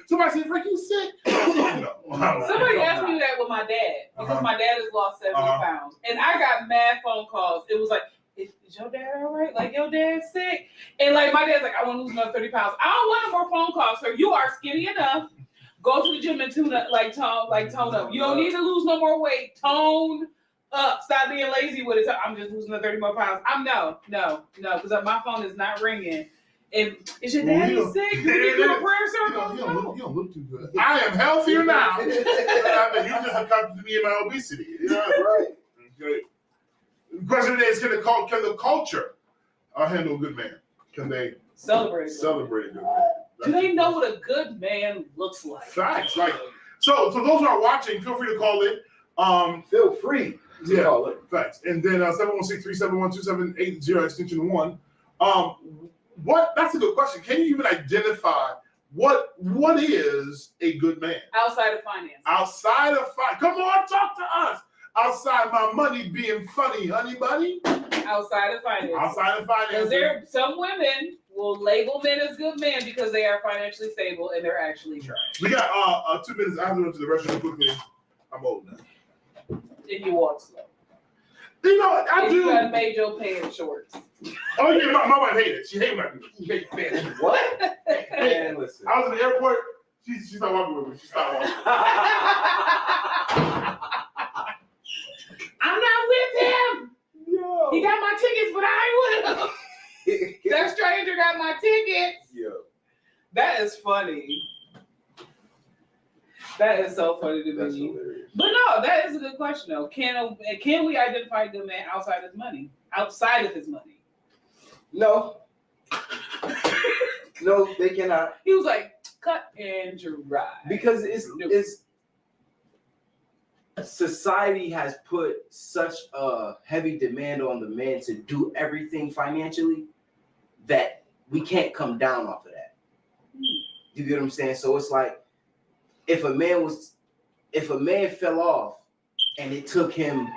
Somebody said, Frank, you sick? Somebody asked me that with my dad, because my dad has lost 70 pounds, and I got mad phone calls. It was like, is your dad all right? Like, your dad's sick? And like, my dad's like, I want to lose another 30 pounds. I don't want no more phone calls, sir. You are skinny enough. Go to the gym and tone up. You don't need to lose no more weight. Tone up. Stop being lazy with it. I'm just losing the 30 more pounds. No, because my phone is not ringing. And is your daddy sick? Do we do a prayer circle? You don't look too good. I am healthier now. You just accompanied me in my obesity. Right. Okay. The question is, can the culture handle a good man? Can they celebrate a good man? Do they know what a good man looks like? Facts. Like, so those who are watching, feel free to call in. Feel free to call in. Facts. And then 716-371-2780 extension 1. That's a good question. Can you even identify What is a good man? Outside of finance. Outside of finance. Come on, talk to us. Outside my money being funny, honey bunny. Outside of finance. Outside of finance. Because some women will label men as good men because they are financially stable and they're actually trash. We got 2 minutes. I have to go to the restroom quickly. I'm old now. And you walk slow. You know what? I do. You gotta make your pants shorts. Oh yeah, my wife hated it. She hated my pants. What? Man, listen. I was in the airport. She stopped walking with me. She stopped walking. I'm not with him. Yo. He got my tickets, but I ain't with him. That stranger got my tickets. Yo. That is funny. That is so funny to That's me. hilarious. But no, that is a good question though. Can we identify a good man outside of his money? Outside of his money? No. No, they cannot. He was like, cut and dry. Because it's society has put such a heavy demand on the man to do everything financially that we can't come down off of that. You get what I'm saying? So it's like if a man fell off and it took him,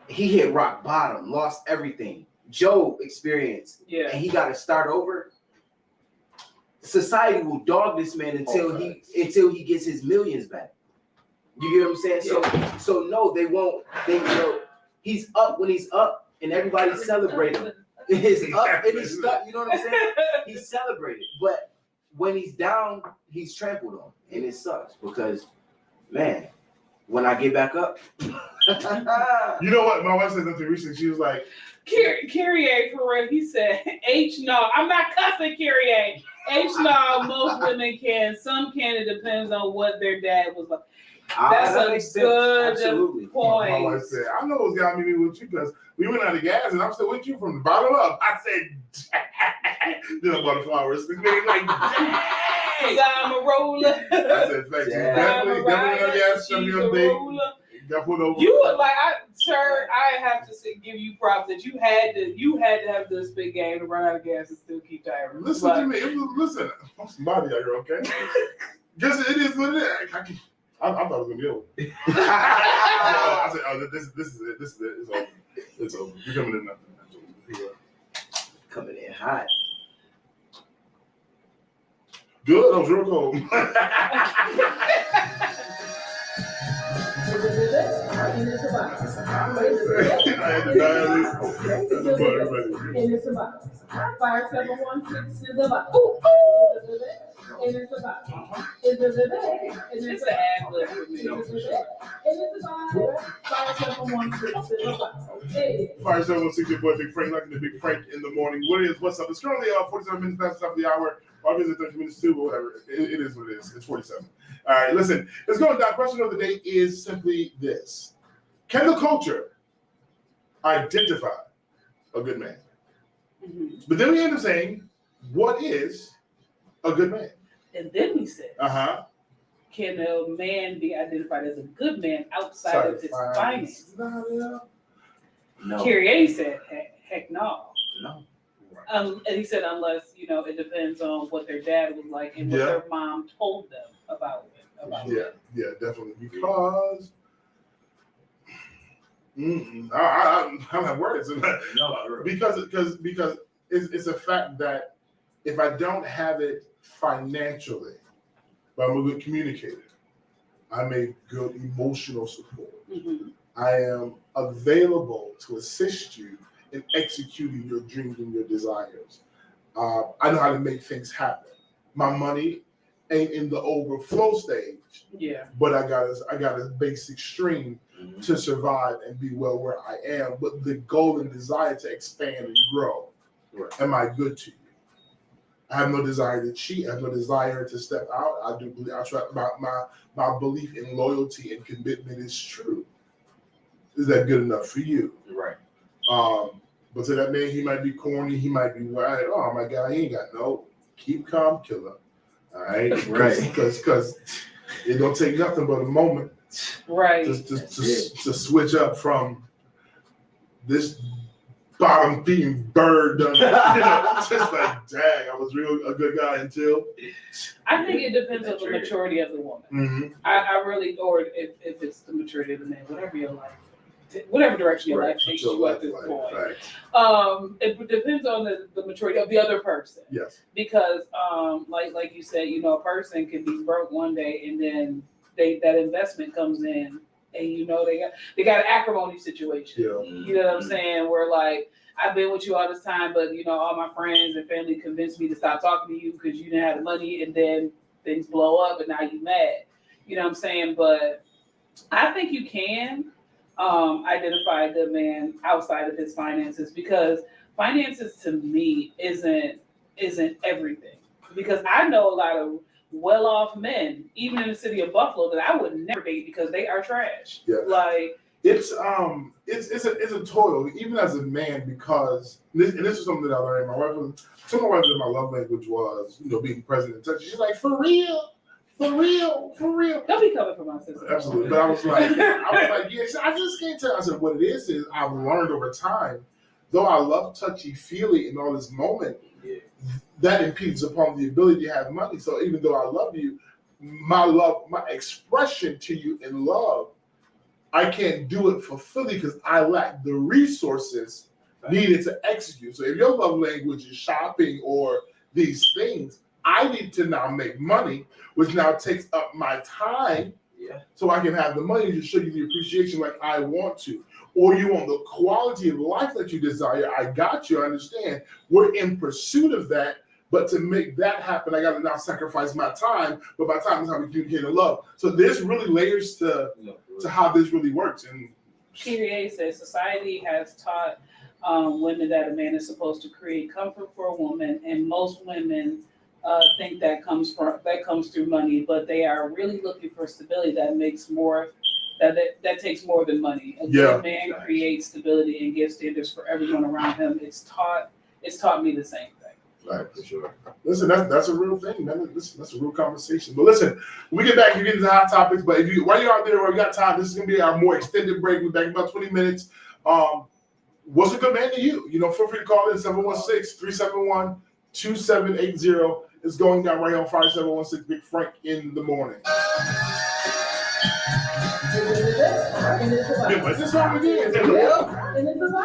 he hit rock bottom, lost everything. Job experienced, and he got to start over. Society will dog this man until he gets his millions back. You get what I'm saying? So no, they won't. He's up when he's up, and everybody's celebrating. He's up and he's stuck. You know what I'm saying? He's celebrated, but when he's down, he's trampled on, and it sucks because, man, when I get back up. You know what? My wife said something recently. She was like, Kyrie, for real, he said, no, I'm not cussing Kyrie. No, most women can. Some can. It depends on what their dad was like. That's a good point. My wife said, I know what's got me with you because we went out of gas and I'm still with you from the bottom up. I said, then I bought the flowers. Like, dang. I'm a roller. I said, thank you. Definitely on gas. You like, sir, I have to give you props that you had to have the spit game to run out of gas and still keep tiring. Listen to me. Listen, I'm somebody out here, okay? Guess it is what it is. I thought it was gonna be over. I said, oh, this is it. This is it. It's over. It's over. You're coming in nothing. Coming in hot. Good. That was real cold. And it's about 5716 is about. And it's about. It's an ad lib for me. And it's about 5716 is about. 5716, your boy Big Frank, like the Big Frank in the morning. What's up? It's currently 47 minutes past the top of the hour. Or is it 30 minutes too? Whatever. It is what it is. It's 47. All right, listen. Let's go down. Question of the day is simply this: can the culture identify a good man? Mm-hmm. But then we end up saying, what is a good man? And then we said, can a man be identified as a good man outside of his finance? No. Kyrie said, heck no. No. And he said, unless, it depends on what their dad was like and what their mom told them about it. Yeah, definitely. Because I don't have words. Because it's a fact that if I don't have it financially, but I'm a good communicator, I'm a good emotional support. Mm-hmm. I am available to assist you in executing your dreams and your desires. I know how to make things happen. My money ain't in the overflow stage. Yeah. But I got a basic stream to survive and be well where I am. But the goal and desire to expand and grow. Right. Am I good to you? I have no desire to cheat. I have no desire to step out. I do believe my belief in loyalty and commitment is true. Is that good enough for you? Right. But to that man, he might be corny. He might be right. Oh my God, he ain't got no. Keep calm, killer. All right, right. Because it don't take nothing but a moment, right, to switch up from this bottom feeding bird. Just like, dang, I was a good guy until. I think it depends on the maturity of the woman. Mm-hmm. I really, or if it's the maturity of the man, whatever direction your life takes you at this point. It depends on the maturity of the other person. Yes. Because like you said, a person can be broke one day and then that investment comes in and they got an acrimony situation. Yeah. You know what I'm saying? Where like I've been with you all this time, but all my friends and family convinced me to stop talking to you because you didn't have the money, and then things blow up and now you mad. You know what I'm saying? But I think you can identify a good man outside of his finances, because finances to me isn't everything. Because I know a lot of well-off men, even in the city of Buffalo, that I would never date because they are trash. Yeah. Like it's a toil, even as a man, because this is something that I learned. My wife that my love language was, being present and touching. She's like, for real. Don't be coming for my sister. Absolutely. But I was like, yeah, I just can't tell. I said, what it is I've learned over time, though I love touchy-feely in all this moment, that impedes upon the ability to have money. So even though I love you, my expression to you in love, I can't do it fully because I lack the resources needed to execute. So if your love language is shopping or these things, I need to now make money, which now takes up my time, so I can have the money to show you the appreciation like I want to. Or you want the quality of life that you desire. I got you, I understand. We're in pursuit of that, but to make that happen, I got to now sacrifice my time, but my time is how we communicate in love. So there's really layers to how this really works. And PDA says society has taught women that a man is supposed to create comfort for a woman, and most women think that comes through money, but they are really looking for stability that makes more. That takes more than money. A good man creates stability and gives standards for everyone around him. It's taught me the same thing. Right, for sure. Listen, that's a real thing, man. Listen, that's a real conversation. But listen, when we get back, you get into hot topics. But while you're out there, or you got time, this is gonna be our more extended break. We're back in about 20 minutes. What's a good man to you? Feel free to call in 716-371-2780. It's going down right here on Friday, 716 Big Frank in the morning. What's this song again?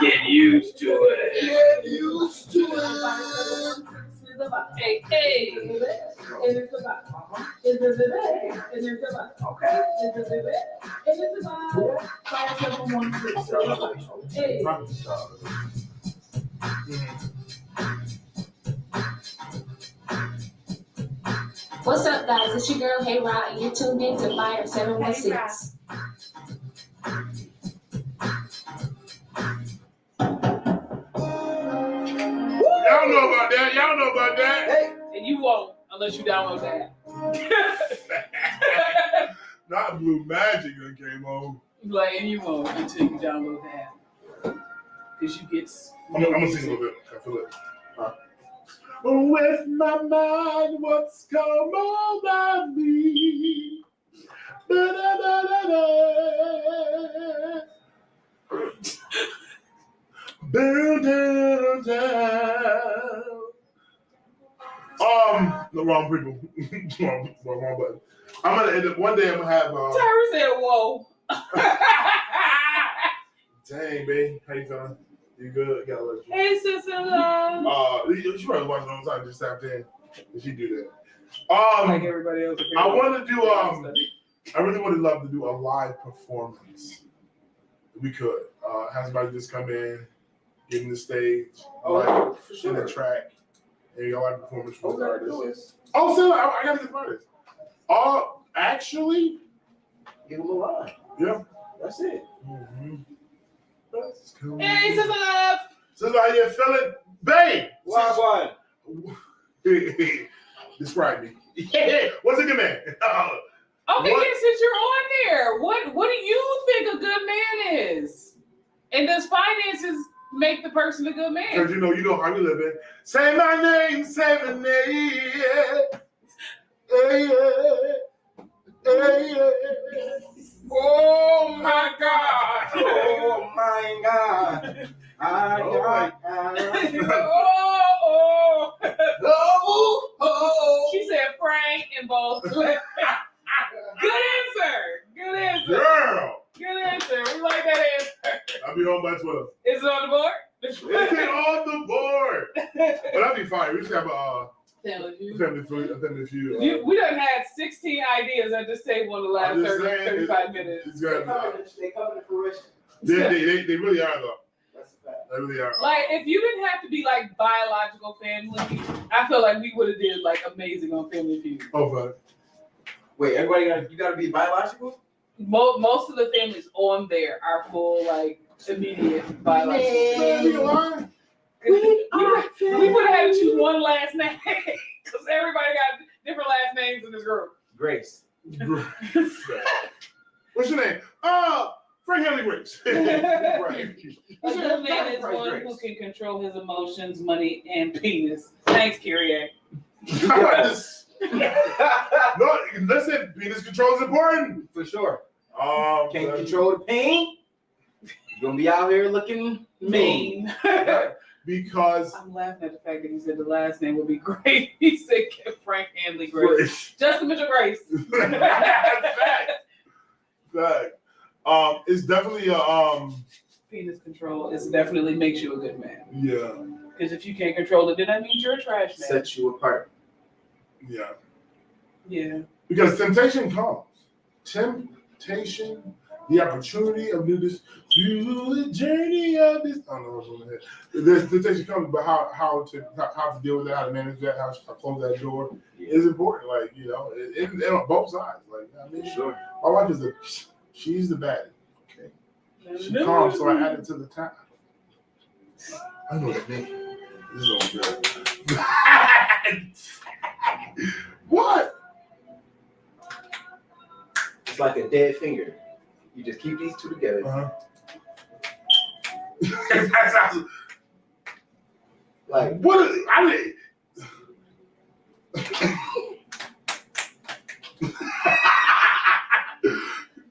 Get used to it. Get used to it. Hey. And it's about. Okay. And it's about 5716. What's up, guys? It's your girl, Hey Rod, and you're tuned in to Fire 716. Y'all know about that. Hey. And you won't unless you download that. Not Blue Magic that came on. And you won't until you download that. Because you get. I'm gonna sing a little bit. I feel it. With my mind, what's come over me? The wrong people. wrong button. I'm gonna end up one day. I'm gonna have. Tyra said, "Whoa." Dang, babe, how you feeling? You good? Got a Hey, sister love. She probably watching all the time. Just tapped in. Did she do that? Like everybody else. I want to do. I really would love to do a live performance. We could have somebody just come in, get in the stage, for sure. In the track, and you live performance for the artists. So I got to get artists. Actually, give them a line. Yeah, that's it. Mm-hmm. Hey, sister love. Sister, how you feeling, babe? Why? Describe me. What's a good man? Okay, since you're on there, what do you think a good man is? And does finances make the person a good man? Because you know how we live in. Say my name 7 Oh my God! Oh my God! I got I'll be home by 12. Is it on the board? It's on the board. But that'd be fine. We just have a family feud. We done had 16 ideas at this table in the last 35 minutes. They coming to fruition. They really are though. That's a fact. They really are. Like if you didn't have to be like biological family, I feel like we would have did like amazing on Family Feud. Oh, fine. Wait, you gotta be biological? Most of the families on there are full like immediate biological. We would have had to choose one last name because everybody got different last names in this group. Grace. What's your name? Frank Henry Grace. Right. A good man is one who can control his emotions, money, and penis. Thanks, Kyrie. No, listen, penis control is important. For sure. Can't control the pain. You're gonna be out here looking mean. Because I'm laughing at the fact that he said the last name would be Grace. He said Frank Hanley Grace. Justin Mitchell Grace. Fact. It's definitely penis control. It definitely makes you a good man. Yeah. Because if you can't control it, then that means you're a trash man. Sets you apart. Yeah. Yeah. Because temptation comes. Temptation, the opportunity of newness, through the journey of this. I don't know what's on the head. This temptation comes, but how to deal with that, how to manage that, how to close that door is important. Like, you know, and on both sides. Like, I mean, sure. My wife is she's the baddie. Okay. She calms, so I add it to the top. I know what that means. This is all good. What? It's like a dead finger. You just keep these two together. Like what? I mean.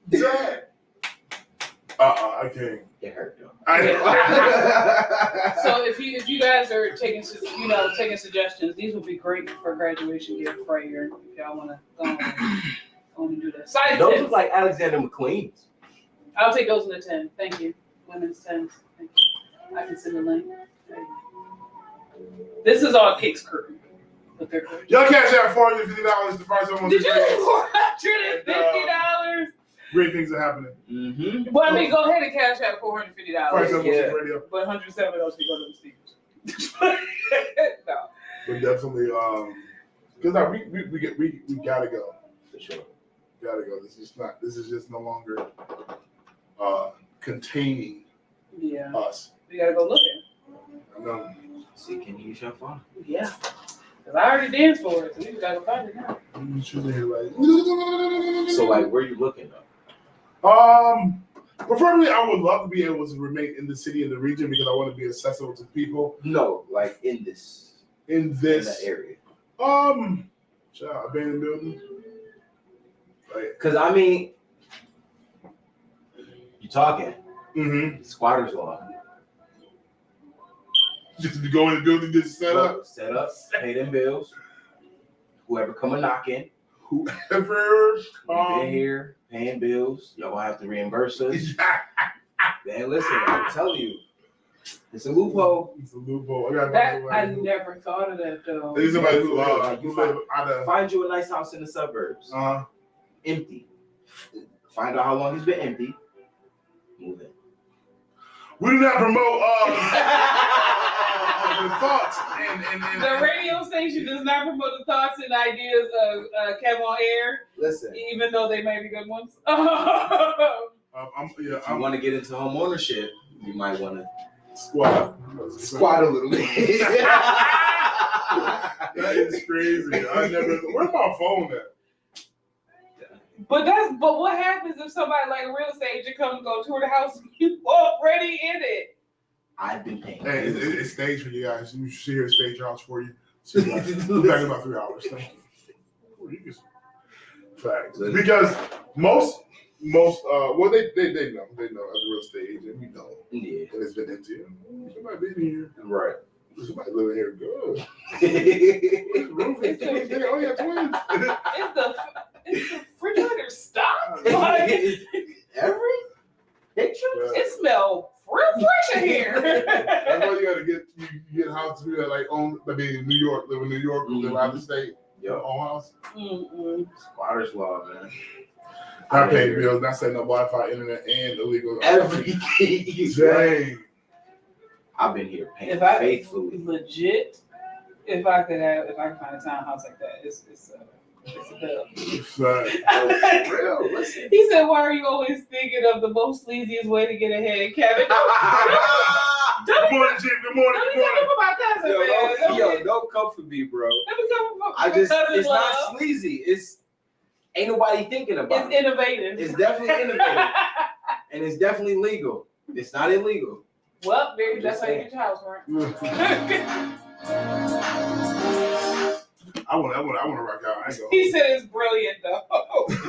Dad. I can't. It hurt though. So if you guys are taking suggestions, these would be great for graduation gift right here. If y'all want to go on and do that. Size those 10s. look like Alexander McQueen's. I'll take those in the 10. Thank you. Women's 10s. Thank you. I can send the link. This is all Kick's crew. Y'all catch that $450 the first one. Did you $450? Great things are happening. Mm-hmm. Well, I mean, go ahead and cash out $450. Yeah. Radio. But 107 of those can go to the Steelers. No. But definitely, because we gotta go. For sure. Gotta go. This is just no longer containing us. We gotta go looking. I know. See, can you use your phone? Yeah. Because I already danced for it, so we just gotta find it now. So, like, where are you looking though? Preferably, I would love to be able to remain in the city and the region because I want to be accessible to people. No, like in that area. Abandoned buildings. Because I mean, you talking? Mm-hmm. Squatters law. Just to go in the building, just set up, pay them bills. Whoever come a knocking. Whoever been here paying bills, y'all gonna have to reimburse us. Man, listen, I'm telling you, it's a loophole. It's a loophole. I never thought of that though. There's somebody who find you a nice house in the suburbs, empty. Find out how long it's been empty. Move in. We do not promote the thoughts and the radio station does not promote the thoughts and ideas of Kev on Air. Listen, even though they may be good ones. If you want to get into home ownership, you might want to squat a little bit. That is crazy. Where's my phone at? But what happens if somebody like a real estate agent comes and go tour the house? You already in it. I've been paying. Hey, it's staged for you guys. You should hear a stage house for you. So we'll be back in about 3 hours. Thank you. Facts. Because most well they know as a real estate agent, we know. Yeah. And it's been empty. Somebody been here. Right. Somebody living here good. It's the refrigerator stopped. Every picture? It smells fresh. out to people that like own, that be in New York, live in New York, live out of the state. Yep. Own house. Squatters law, man. Not paying bills, not setting up Wi-Fi, internet, and illegal. Everything. Dang. I've been here paying If I faithfully. Legit, if I could find a townhouse like that, it's a bill. Right. For real, listen. He said, "Why are you always thinking of the most sleaziest way to get ahead, Kevin?" Good morning, Chief. Good morning. Don't Good morning. come for my cousin, man. Don't come for me, bro. Let me come for my cousin. It's not sleazy. It's ain't nobody thinking about It's it. innovative. It's definitely innovative. And it's definitely legal. It's not illegal. Well, baby, that's how you get your house rent. I want to rock out. I ain't gonna. He said it's brilliant, though.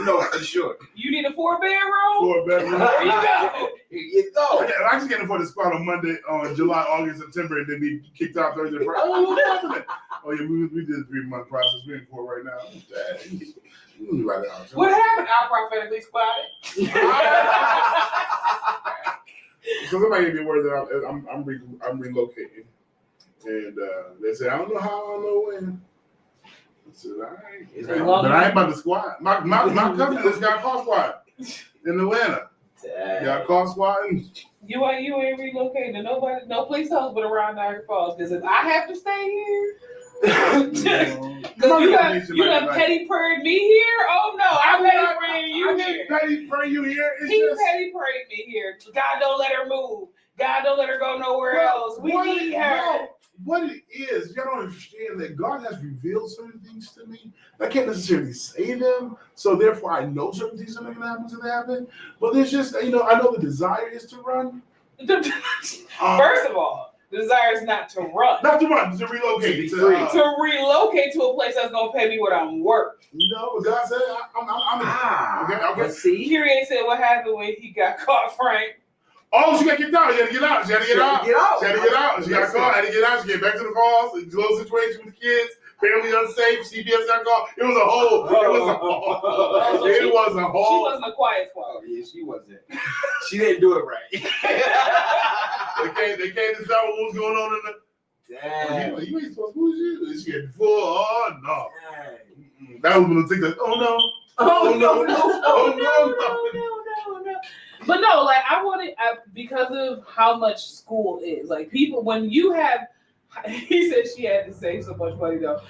No, for sure. You need a 4-bedroom? 4-bedroom. There you go. Here you go. I just can't afford the spot on Monday, July, August, September, and then be kicked out Thursday, Friday. Oh, what happened? Oh yeah, we did a 3-month process. We're in court right now. Dang. Right now. What happened? I prophetically spotted. So somebody be worried that I'm relocating, and they say I don't know how, I don't know when. I said, all right, but I ain't about to squat. My cousin just got caught squatting in Atlanta. Got caught squatting. You ain't relocating to nobody, no place else but around Niagara Falls. Because if I have to stay here, because you done petty prayed me here. Oh no, I'm petty praying you here. Petty pray you here. He petty prayed me here. God don't let her move. God don't let her go nowhere else. We need her. No, what it is, y'all don't understand that God has revealed certain things to me. I can't necessarily say them, so therefore I know certain things are going to happen to happen. But there's just, I know the desire is to run. First of all, the desire is not to run. Not to run, to relocate. To relocate to a place that's going to pay me what I'm worth. No, but God said, I'm Let's see. Kyrie said what happened when he got caught, Frank. Oh, she got kicked out. She had to get out. She had to get out. She got caught. Had to get out. She get back to the falls. A little situation with the kids. Family unsafe. CPS got called. It was a whole. It was a whole. She wasn't a quiet squad. Oh, yeah, she wasn't. She didn't do it right. They came to tell what was going on in the. Damn. You ain't supposed to. Who's you? She had full. Oh no. Dang. That was gonna take that. Oh no. Oh no. But no, like because of how much school is. Like people, when you have, he said she had to save so much money though.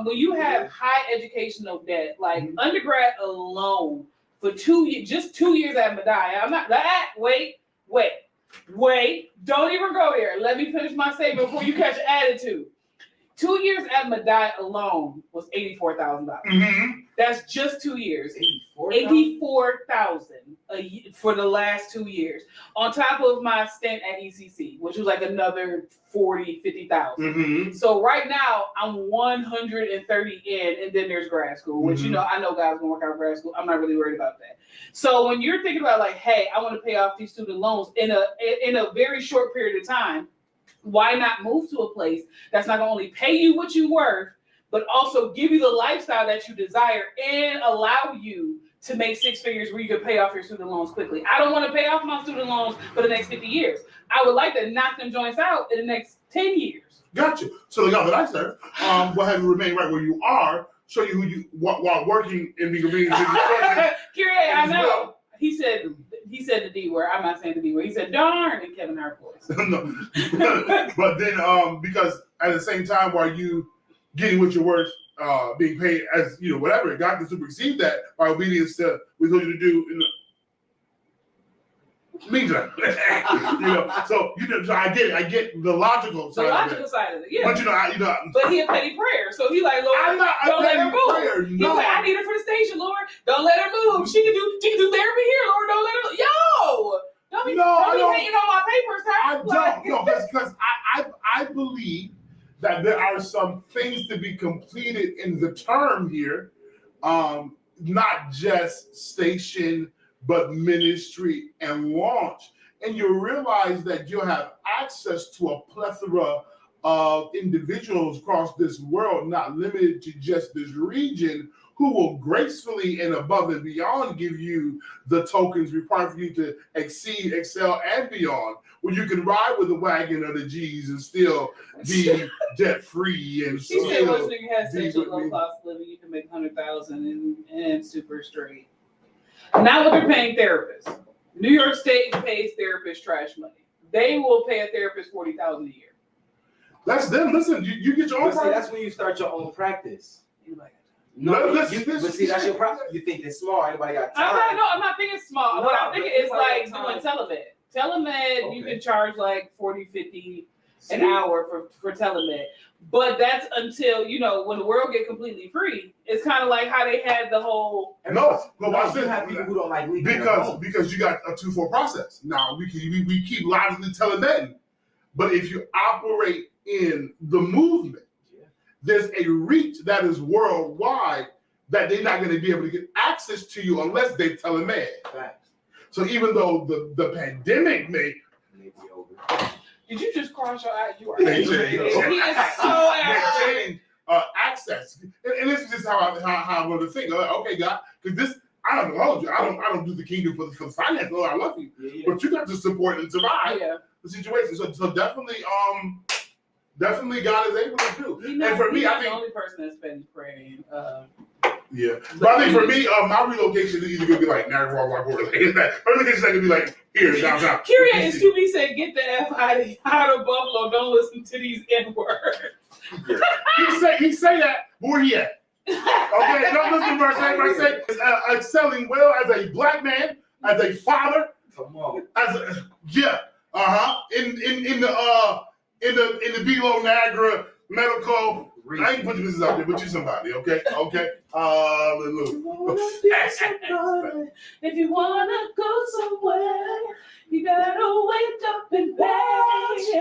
When you have high educational debt, like undergrad alone for 2 years, just 2 years at Mediah. I'm not that. Wait. Don't even go there. Let me finish my statement before you catch attitude. 2 years at Mediah alone was $84,000. Mm-hmm. That's just 2 years. $84,000 for the last 2 years. On top of my stint at ECC, which was like another $50,000. Mm-hmm. So right now I'm 130 in, and then there's grad school, which I know guys gonna work out grad school. I'm not really worried about that. So when you're thinking about like, hey, I want to pay off these student loans in a very short period of time, why not move to a place that's not gonna only pay you what you're worth, but also give you the lifestyle that you desire and allow you to make 6 figures where you can pay off your student loans quickly. I don't want to pay off my student loans for the next 50 years. I would like to knock them joints out in the next 10 years. Gotcha. So the God that I serve will have you remain right where you are, show you who you while working in the convenience of construction. Kyrie, I know. Well. He said the D word. I'm not saying the D word. He said darn in Kevin Hart voice. No. But then because at the same time while you getting what you're worth, being paid as whatever, God can supersede that by obedience to what we told you to do in the meantime. So I get the logical side of it. Yeah. But but he a petty prayer, so he like, Lord, don't let her move. He's like, I need her for the station, Lord. Don't let her move. She can do therapy here, Lord. Don't let her. Yo, don't be hating on my papers, huh? Because I believe that there are some things to be completed in the term here, not just station, but ministry and launch. And you realize that you have access to a plethora of individuals across this world, not limited to just this region, who will gracefully and above and beyond give you the tokens required for you to exceed, excel, and beyond. Where you can ride with the wagon of the G's and still be debt free and She said still once nigga has such a low cost of living, you can make $100,000 and super straight. Not what they're paying therapists. New York State pays therapists trash money. They will pay a therapist $40,000 a year. That's them. Listen, you get your own practice. See, that's when you start your own practice. But see, that's your problem. You think it's small. Everybody got time. I'm not thinking small. What I'm thinking is like doing telemed. Telemed, you can charge like $40, $50 an hour for telemed. But that's until, when the world get completely free. It's kind of like how they had the whole... No, you have people who don't like leaving because you got a 2-4 process. Now, we keep logically telemed. But if you operate in the movement, there's a reach that is worldwide that they're not going to be able to get access to you unless they telemed. Facts. So even though the pandemic may be over. Did you just cross your eyes? You are they he is so angry. Access, and this is just how I want to think. Okay, God, because this I don't hold you. I don't do the kingdom for the finance. Lord, I love you, but you got to support and survive the situation. So definitely, God is able to do. And for me, I think the only person that's been praying. Yeah, but I think for me, my relocation is either gonna be like Niagara Falls or Portland. My relocation is gonna be like here downtown. Kyria and Scooby said, "Get the F out of Buffalo. Don't listen to these N-words." He say that. Where he at? Okay, don't listen to Mercedes. Excelling well as a black man, as a father. Come on. In the below Niagara medical. I ain't put your business out there, but you somebody, okay? Hallelujah. If you wanna go somewhere, you gotta wake up and pay.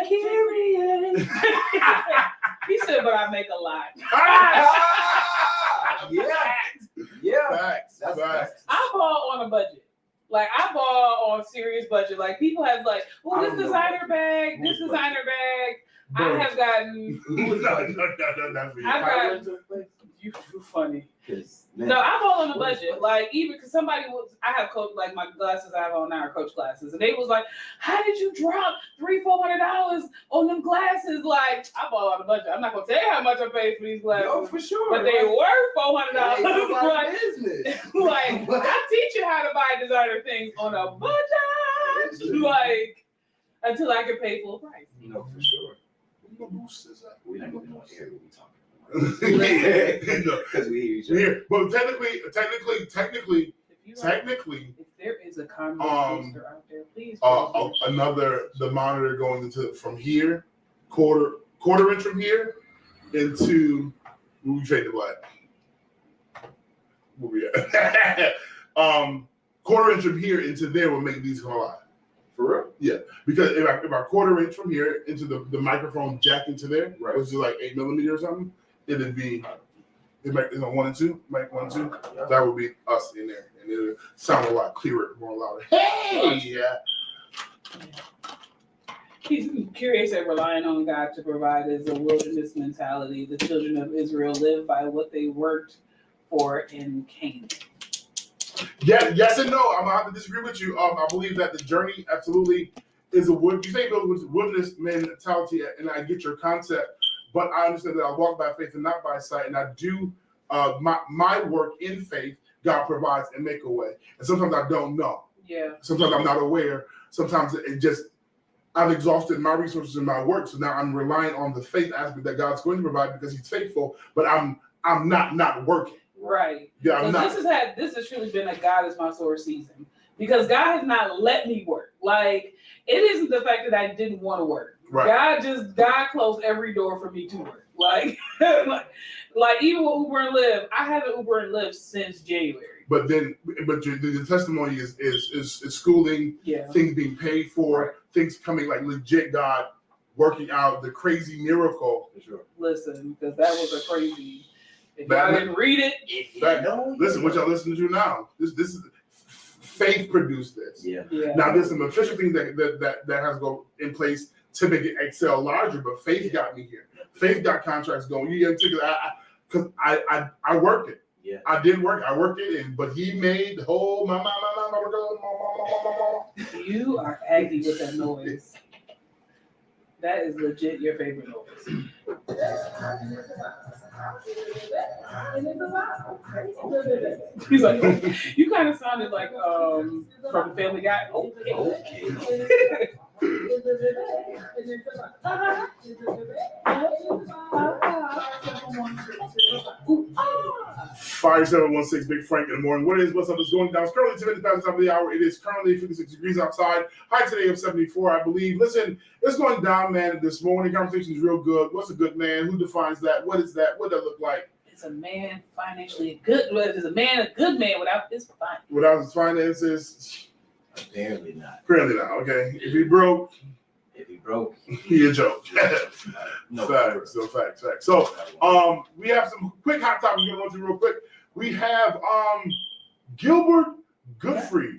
He said, but I make a lot. Facts. I ball on a budget. Like, I ball on serious budget. Like, people have like, well, this designer bag. I have gotten. I've gotten. You funny. No, I'm all on the budget. Like, even because somebody was, I have coach, like my glasses I have on now are coach glasses, and they was like, "How did you drop $300-400 on them glasses?" Like, I'm all on the budget. I'm not gonna tell you how much I paid for these glasses. No, for sure. But they were $400. Like, business. Like, I teach you how to buy designer things on a budget. Like, until I can pay full price. No, for sure. We're not even on air when we talk. Because we hear each other. But technically, if there is a comment booster out there, please. The monitor going into from here, quarter inch from here into we fade to black. Where we at? Quarter inch from here into there will make these come alive. For real? Yeah, because if I quarter inch from here into the microphone jack into there, right, which is like 8 millimeter or something, it'd be mic 1 and 2, mic 1 and 2. Yeah. That would be us in there, and it would sound a lot clearer, more louder. Hey, yeah. He's curious at relying on God to provide is a wilderness mentality. The children of Israel live by what they worked for in Canaan. Yeah, yes and no. I'm gonna have to disagree with you. I believe that the journey absolutely is a wilderness mentality, and I get your concept, but I understand that I walk by faith and not by sight, and I do my work in faith. God provides and make a way, and sometimes I don't know. Yeah. Sometimes I'm not aware. Sometimes I've exhausted my resources in my work, so now I'm relying on the faith aspect that God's going to provide because He's faithful. But I'm not working. Right. Yeah, this has truly been a God is my source season because God has not let me work. Like, it isn't the fact that I didn't want to work. Right. God closed every door for me to work. Like, like even with Uber and Lyft, I haven't Uber and Lyft since January. But the testimony is schooling, things being paid for, right, things coming like legit God working out the crazy miracle. For sure. Listen, because that was a crazy. If y'all didn't read it, listen, what y'all listening to now. This is faith produced this. Yeah. Now there's some official things that has to go in place to make it excel larger, but faith got me here. Faith got contracts going. You get because I worked it. Yeah. I didn't work. I worked it, but he made the whole You are aggy with that noise. That is legit your favorite noise. He's like, you kind of sounded like from Family Guy. Okay. 5716 Big Frank in the morning. What's up? It's going down. It's currently 10 minutes past the top of the hour. It is currently 56 degrees outside. High today of 74, I believe. Listen, it's going down, man. This morning conversation is real good. What's a good man? Who defines that? What is that? What does that look like? It's a man financially good. Is a man a good man without his finances? Without his finances? Apparently not. Apparently not. Okay. If he broke, he a joke. No. Facts. So facts. So we have some quick hot topics we're gonna run through real quick. We have Gilbert Godfrey.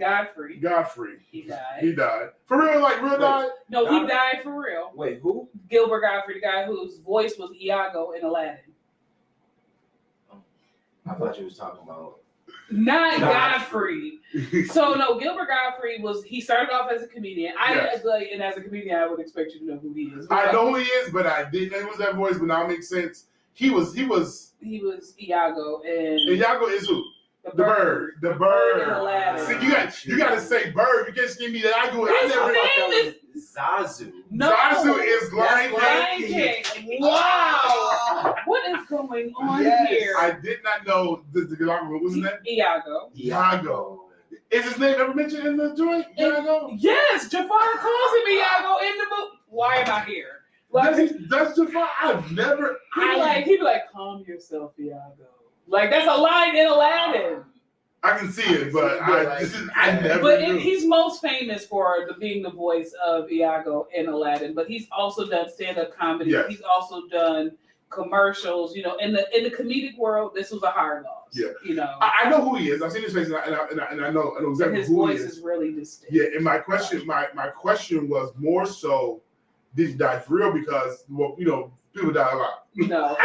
He died. For real, like real died? No, he died for real. Wait, who? Gilbert Godfrey, the guy whose voice was Iago in Aladdin. I thought you was talking about Not Godfrey. So no, Gilbert Godfrey he started off as a comedian. And as a comedian, I would expect you to know who he is. I know who he is, but I didn't know it was that voice, but now it makes sense. He was Iago, and Iago is who? The bird. in Aladdin. See, you got to say bird. You can't just give me that. I never. Zazu. No, Zazu is Lion King. Wow. What is going on here? I did not know the what was his name? Iago. Is his name ever mentioned in the joint? Iago? Yes, Jafar calls him Iago in the book. Why am I here? That's Jafar. I've never. He'd be like, calm yourself, Iago. Like that's a line in Aladdin. I can see it, but I never. But he's most famous for being the voice of Iago in Aladdin. But he's also done stand-up comedy. Yes. He's also done commercials. You know, in the comedic world, this was a hard loss. Yeah. You know, I know who he is. I've seen his face, and I know exactly who he is. His voice is really distinct. Yeah, and my question was more so, did he die for real? Because people die a lot. No,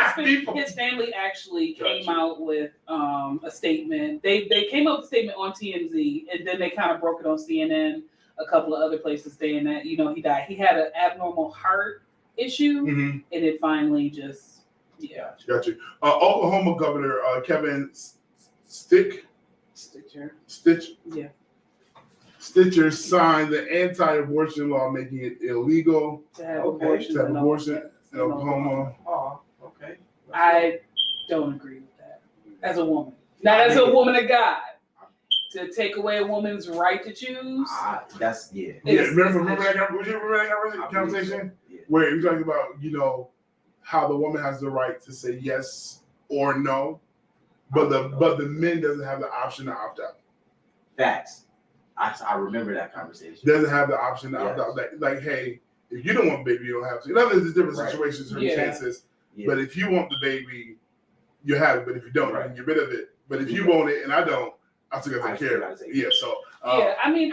his family actually came out with a statement. They came out with a statement on TMZ, and then they kind of broke it on CNN, a couple of other places saying that he died. He had an abnormal heart issue, and it finally just Got you. Oklahoma Governor Kevin Stitcher signed the anti-abortion law, making it illegal to have abortion in Oklahoma. Oh, okay. I don't agree with that as a woman. Not as a woman of God. To take away a woman's right to choose. Remember that conversation? Yeah. Where you're talking about, how the woman has the right to say yes or no, but the men doesn't have the option to opt out. Facts. I remember that conversation. Doesn't have the option to opt out. Like, hey, if you don't want the baby, you don't have to. In other words, there's different situations, circumstances. Yeah. But if you want the baby, you have it. But if you don't, you can get rid of it. But if you want it and I don't, I still got to take care of it. Yeah. So. I mean,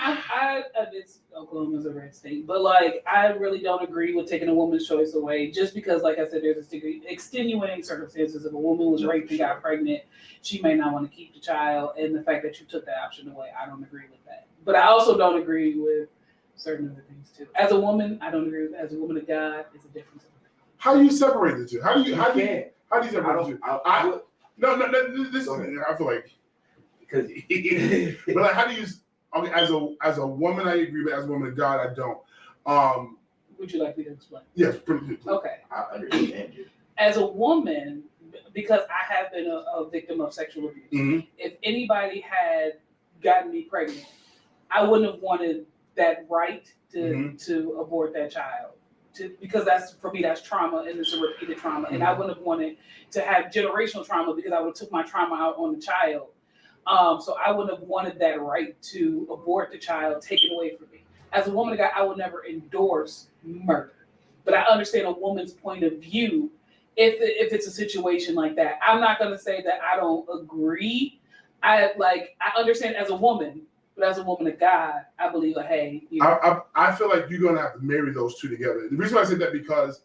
it's Oklahoma's a red state, but like, I really don't agree with taking a woman's choice away just because, like I said, there's extenuating circumstances. If a woman was raped and got pregnant, she may not want to keep the child, and the fact that you took that option away, I don't agree with that. But I also don't agree with certain other things too. As a woman, I don't agree with that. As a woman of God, it's a difference. How do you separate the two? How do you separate the two? This I feel like because but like, how do you? Okay, as a woman, I agree, but as a woman of God, I don't. Would you like me to explain? Yes, please. Okay. I understand you. As a woman, because I have been a victim of sexual abuse, if anybody had gotten me pregnant, I wouldn't have wanted that right to abort that child. Because that's trauma, and it's a repeated trauma. And I wouldn't have wanted to have generational trauma because I would have took my trauma out on the child. So I wouldn't have wanted that right to abort the child taken away from me. As a woman of God, I would never endorse murder. But I understand a woman's point of view if it's a situation like that. I'm not going to say that I don't agree. I understand as a woman, but as a woman of God, I believe hey. I feel like you're going to have to marry those two together. The reason why I say that because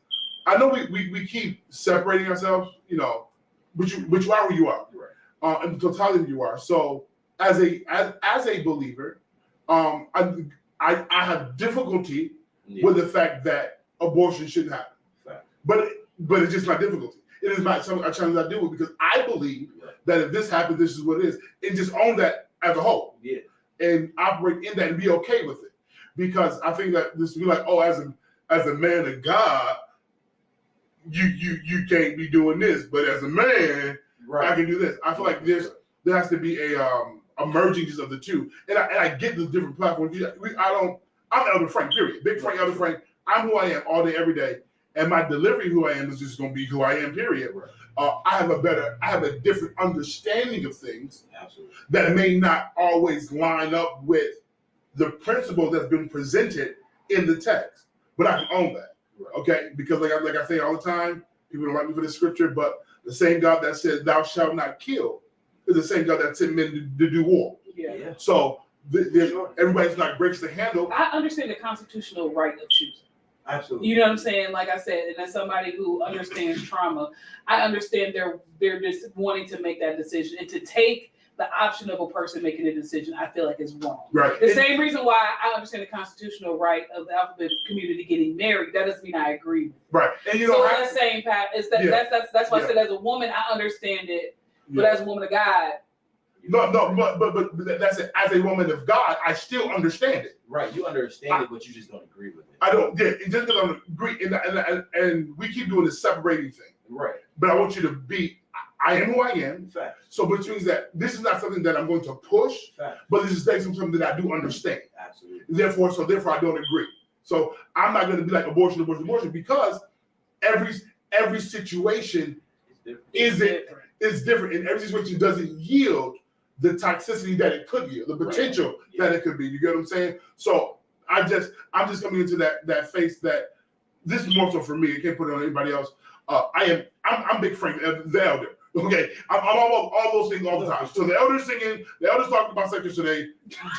I know we keep separating ourselves, but you are who you are. Right. in the totality of who you are. So as a believer, I have difficulty with the fact that abortion shouldn't happen. But it's just my difficulty. It is not something a challenge I deal with because I believe that if this happens, this is what it is, and just own that as a whole, and operate in that and be okay with it. Because I think that this be like, oh, as a man of God, you can't be doing this, but as a man, I can do this. I feel like there has to be a merging of the two, and I get the different platforms. I'm Elder Frank, period. Big Frank, Elder Frank. I'm who I am all day, every day. And my delivery, who I am, is just going to be who I am, period. I have a different understanding of things that may not always line up with the principle that's been presented in the text. But I can own that, okay? Because like I say all the time, people don't like me for the scripture, but the same God that said, thou shalt not kill, is the same God that sent men to do war. Yeah. So everybody's not gracious to handle. I understand the constitutional right of choosing. Absolutely. You know what I'm saying? Like I said, and as somebody who understands trauma, I understand they're just wanting to make that decision, and to take the option of a person making a decision, I feel like is wrong. Right. The same reason why I understand the constitutional right of the alphabet community getting married, that doesn't mean I agree with it. Right. And you know, so that same path is that's why I said as a woman I understand it, but as a woman of God. No, but that's it. As a woman of God, I still understand it. Right, you understand it, but you just don't agree with it. I don't. Yeah, it just don't agree, and we keep doing this separating thing. Right. But I want you to be. I am who I am. Fact. So, which means that this is not something that I'm going to push. Fact. But this is something that I do understand. Absolutely. Therefore, I don't agree. So I'm not going to be like abortion, because every situation is different, and every situation doesn't yield the toxicity that it could yield, the potential that it could be. You get what I'm saying? So I'm just coming into that phase that this is more so for me. I can't put it on anybody else. I'm Big Frank, the elder. Okay, I'm all those things all the time. So the elder's singing, the elder's talking about sex today.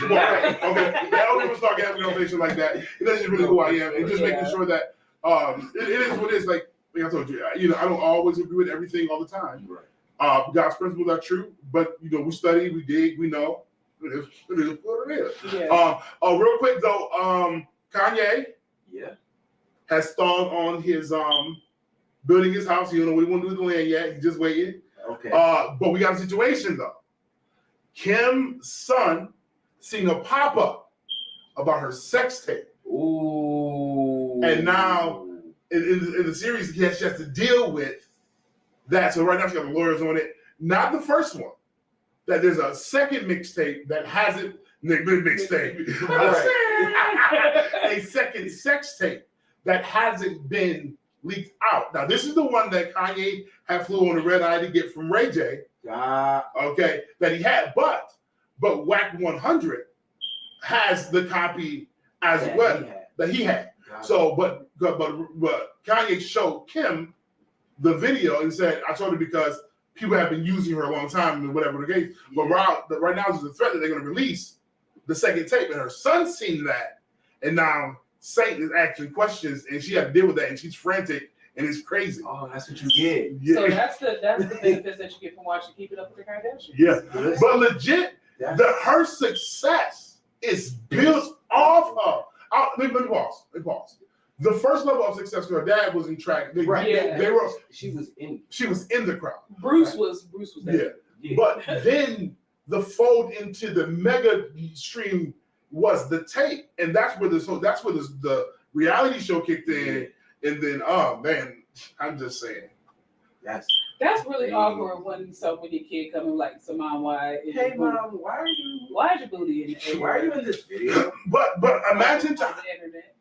Okay, the elder was talking, having a conversation like that. And that's just really who I am, and just making sure that it is what it is. Like I told you, I don't always agree with everything all the time. Right. God's principles are true, but we study, we dig, we know. It is what it is. Yeah. Real quick though, Kanye has stalled on his building his house. He don't know what he want to do with the land yet. He's just waiting. Okay. But we got a situation though. Kim's son seen a pop-up about her sex tape. Ooh. And now in the series, she has to deal with that. So right now she got the lawyers on it. Not the first one. That there's a second mixtape that hasn't a second sex tape that hasn't been leaked out. Now this is the one that Kanye had flew on the red eye to get from Ray J. Okay, that he had, but WAC 100 has the copy as well that he had. So, but Kanye showed Kim the video and said, I told her because people have been using her a long time and whatever the case. But right now there's a threat that they're going to release the second tape, and her son's seen that, and now Satan is asking questions, and she had to deal with that, and she's frantic, and it's crazy. Oh, that's what you get. Yeah. So that's the benefits that you get from watching Keep It Up with the Kardashians. Yeah, but legit, her success is built off of. Let me pause. The first level of success, her dad was in track. They were. She was in the crowd. Bruce was there. Yeah. But then the fold into the mega stream was the tape, and that's where the reality show kicked in. And then, oh man, I'm just saying, that's really awkward when your kid coming like, so mom, why? Hey mom, why is your booty in the air? Why are you in this video? But imagine the internet.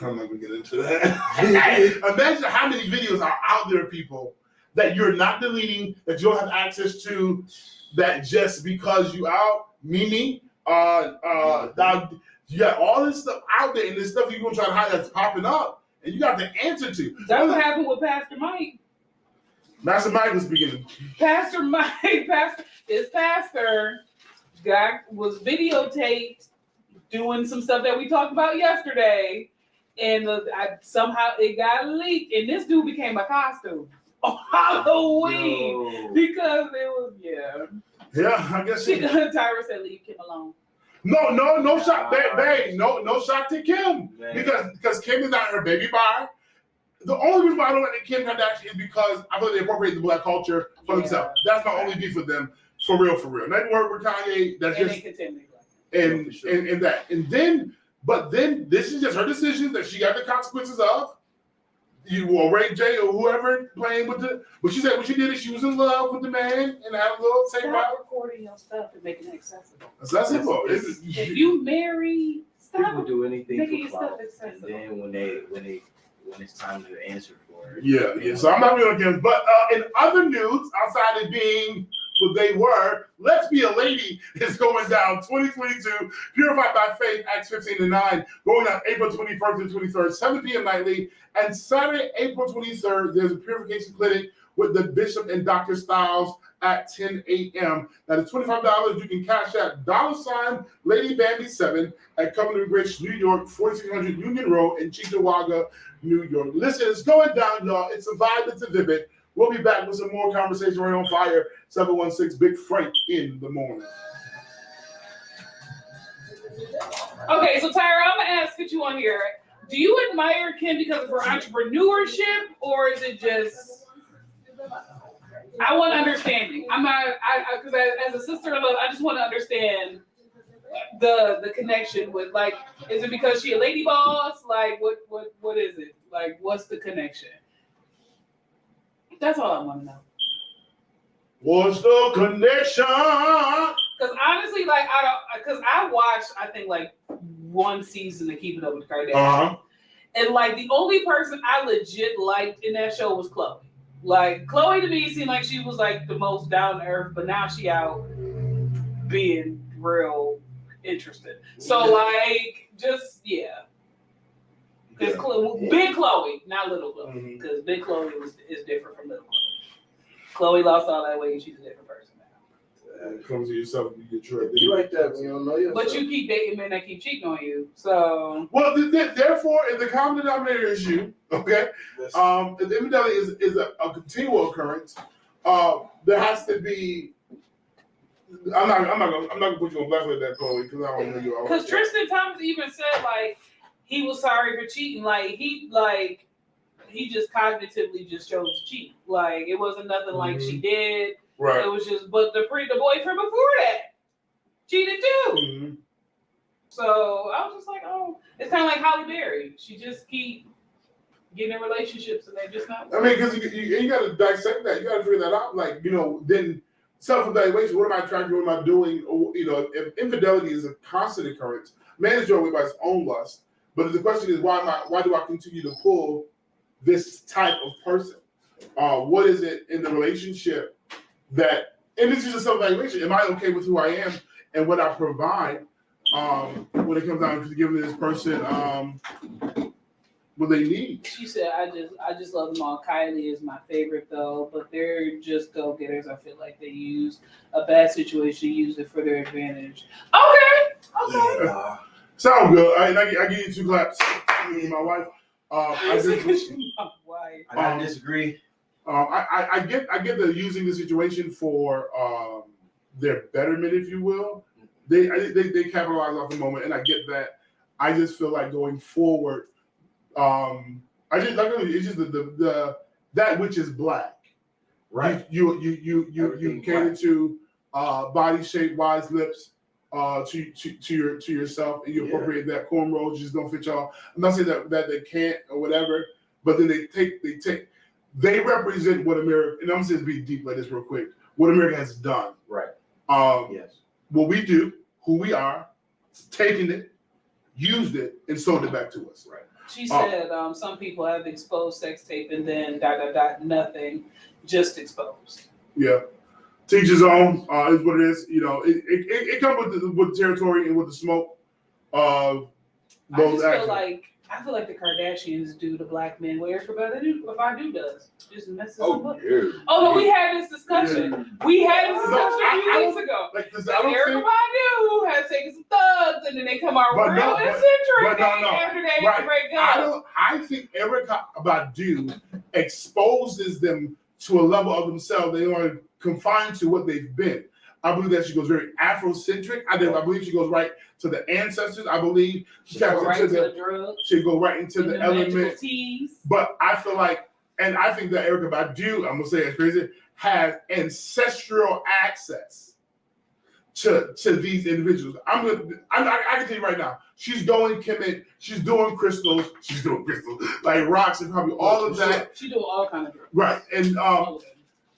I'm not gonna get into that. Imagine how many videos are out there, people, that you're not deleting, that you don't have access to, that just because you out, Mimi, you got all this stuff out there, and this stuff you're gonna try to hide that's popping up, and you got the answer to. That's what happened with Pastor Mike. Master Mike was beginning. Pastor was videotaped doing some stuff that we talked about yesterday, and somehow it got leaked, and this dude became a costume. on Halloween because it was Yeah, I guess Tyra said leave Kim alone. No shot, babe. No shot to Kim because Kim is not her baby bar. The only reason why I don't like Kim Kardashian is because I feel like they appropriate the black culture for themselves. That's my only beef with them, for real. Nothing work with Kanye. That's and just and that. And then, but then this is just her decision that she got the consequences of. You will Ray J or whoever playing with the. But she said what she did is she was in love with the man and had a little same vibe. Stop recording your stuff and making it accessible. Accessible. If you marry, stop. People do anything making for clout, and then when it's time to answer for it. Yeah. So I'm not really against. But in other news, outside of being what they were, Let's Be a Lady is going down 2022, Purified by Faith, Acts 15-9, going down April 21st and 23rd, 7 p.m. nightly. And Saturday, April 23rd, there's a purification clinic with the Bishop and Dr. Styles at 10 a.m. That is $25. You can cash out $ Lady Bambi 7 at Covenant Grace, New York, 4600 Union Road in Cheektowaga, New York. Listen, it's going down, y'all. It's a vibe. It's a vivid. We'll be back with some more conversation right on fire. 716 Big Frank in the morning. Okay, so Tyra, I'm gonna ask you on here. Do you admire Kim because of her entrepreneurship, or is it just? I want understanding. I'm not. Because as a sister-in-law, I just want to understand the connection with, like, is it because she a lady boss? Like, what is it? Like, what's the connection? That's all I want to know. What's the connection? Because honestly, like, I watched, I think, like, one season of Keeping Up with the Kardashians. And, like, the only person I legit liked in that show was Khloe. Like, Khloe to me seemed like she was, like, the most down to earth, but now she out being real interested. So, like, just, Because big Khloe, not little Khloe. Because big Khloe is different from little Khloe. Khloe lost all that weight. She's a different person now. It comes to yourself, you get tricked. You like that when you don't know yourself. But you keep dating men that keep cheating on you. So. Well, therefore, if the common denominator is you, okay? If infidelity is a continual occurrence, there has to be. I'm not gonna put you on blast like that, Chloe, because I don't know you. Because Tristan Thompson even said, like, he was sorry for cheating. He just cognitively just chose to cheat. Like, it wasn't nothing like she did. Right. It was just, but the boyfriend before that cheated too. Mm-hmm. So I was just like, oh, it's kind of like Halle Berry. She just keep getting in relationships and they just not. I mean, because you got to dissect that. You got to figure that out. Like, then self-evaluation. What am I attracting? What am I doing? If infidelity is a constant occurrence, man is driven by his own lust. But the question is, why do I continue to pull this type of person? What is it in the relationship that, and this is a self-evaluation, am I okay with who I am and what I provide when it comes down to giving this person what they need? She said, I just love them all. Kylie is my favorite though, but they're just go-getters. I feel like they use a bad situation, use it for their advantage. Okay. Yeah. Sound good. I give you 2 claps. My wife. I disagree. I get the using the situation for their betterment, if you will. They capitalize off the moment, and I get that. I just feel like going forward, it's just the that which is black, right? You cater to body shape, wise lips. To yourself, and you appropriate that. Cornrows just don't fit y'all. I'm not saying that they can't or whatever, but then they represent what America, and I'm gonna just be deep like this real quick. What America has done, right? Yes. What we do, who we are, taken it, used it, and sold it back to us, right? She said some people have exposed sex tape and then ... nothing, just exposed. Yeah. Teach his own is what it is. It comes with the territory and with the smoke of those actions. I feel like the Kardashians do to black men what Erykah Badu does. Just messes them up. Yeah. Oh, no, we had this discussion. Yeah. We had this discussion a few weeks ago. Erykah Badu has taken some thugs and then they come out real eccentric after they break up. I think Erykah Badu exposes them to a level of themselves they are confined to what they've been. I believe that she goes very Afrocentric. I believe she goes right to the ancestors. I believe she taps right into the drugs. She go right into the element. Teas. But I feel like, and I think that Erykah Badu, I'm gonna say it's crazy, has ancestral access to these individuals. I can tell you right now, she's doing crystals, like rocks and probably all of that. She's doing all kinds of drugs. Right.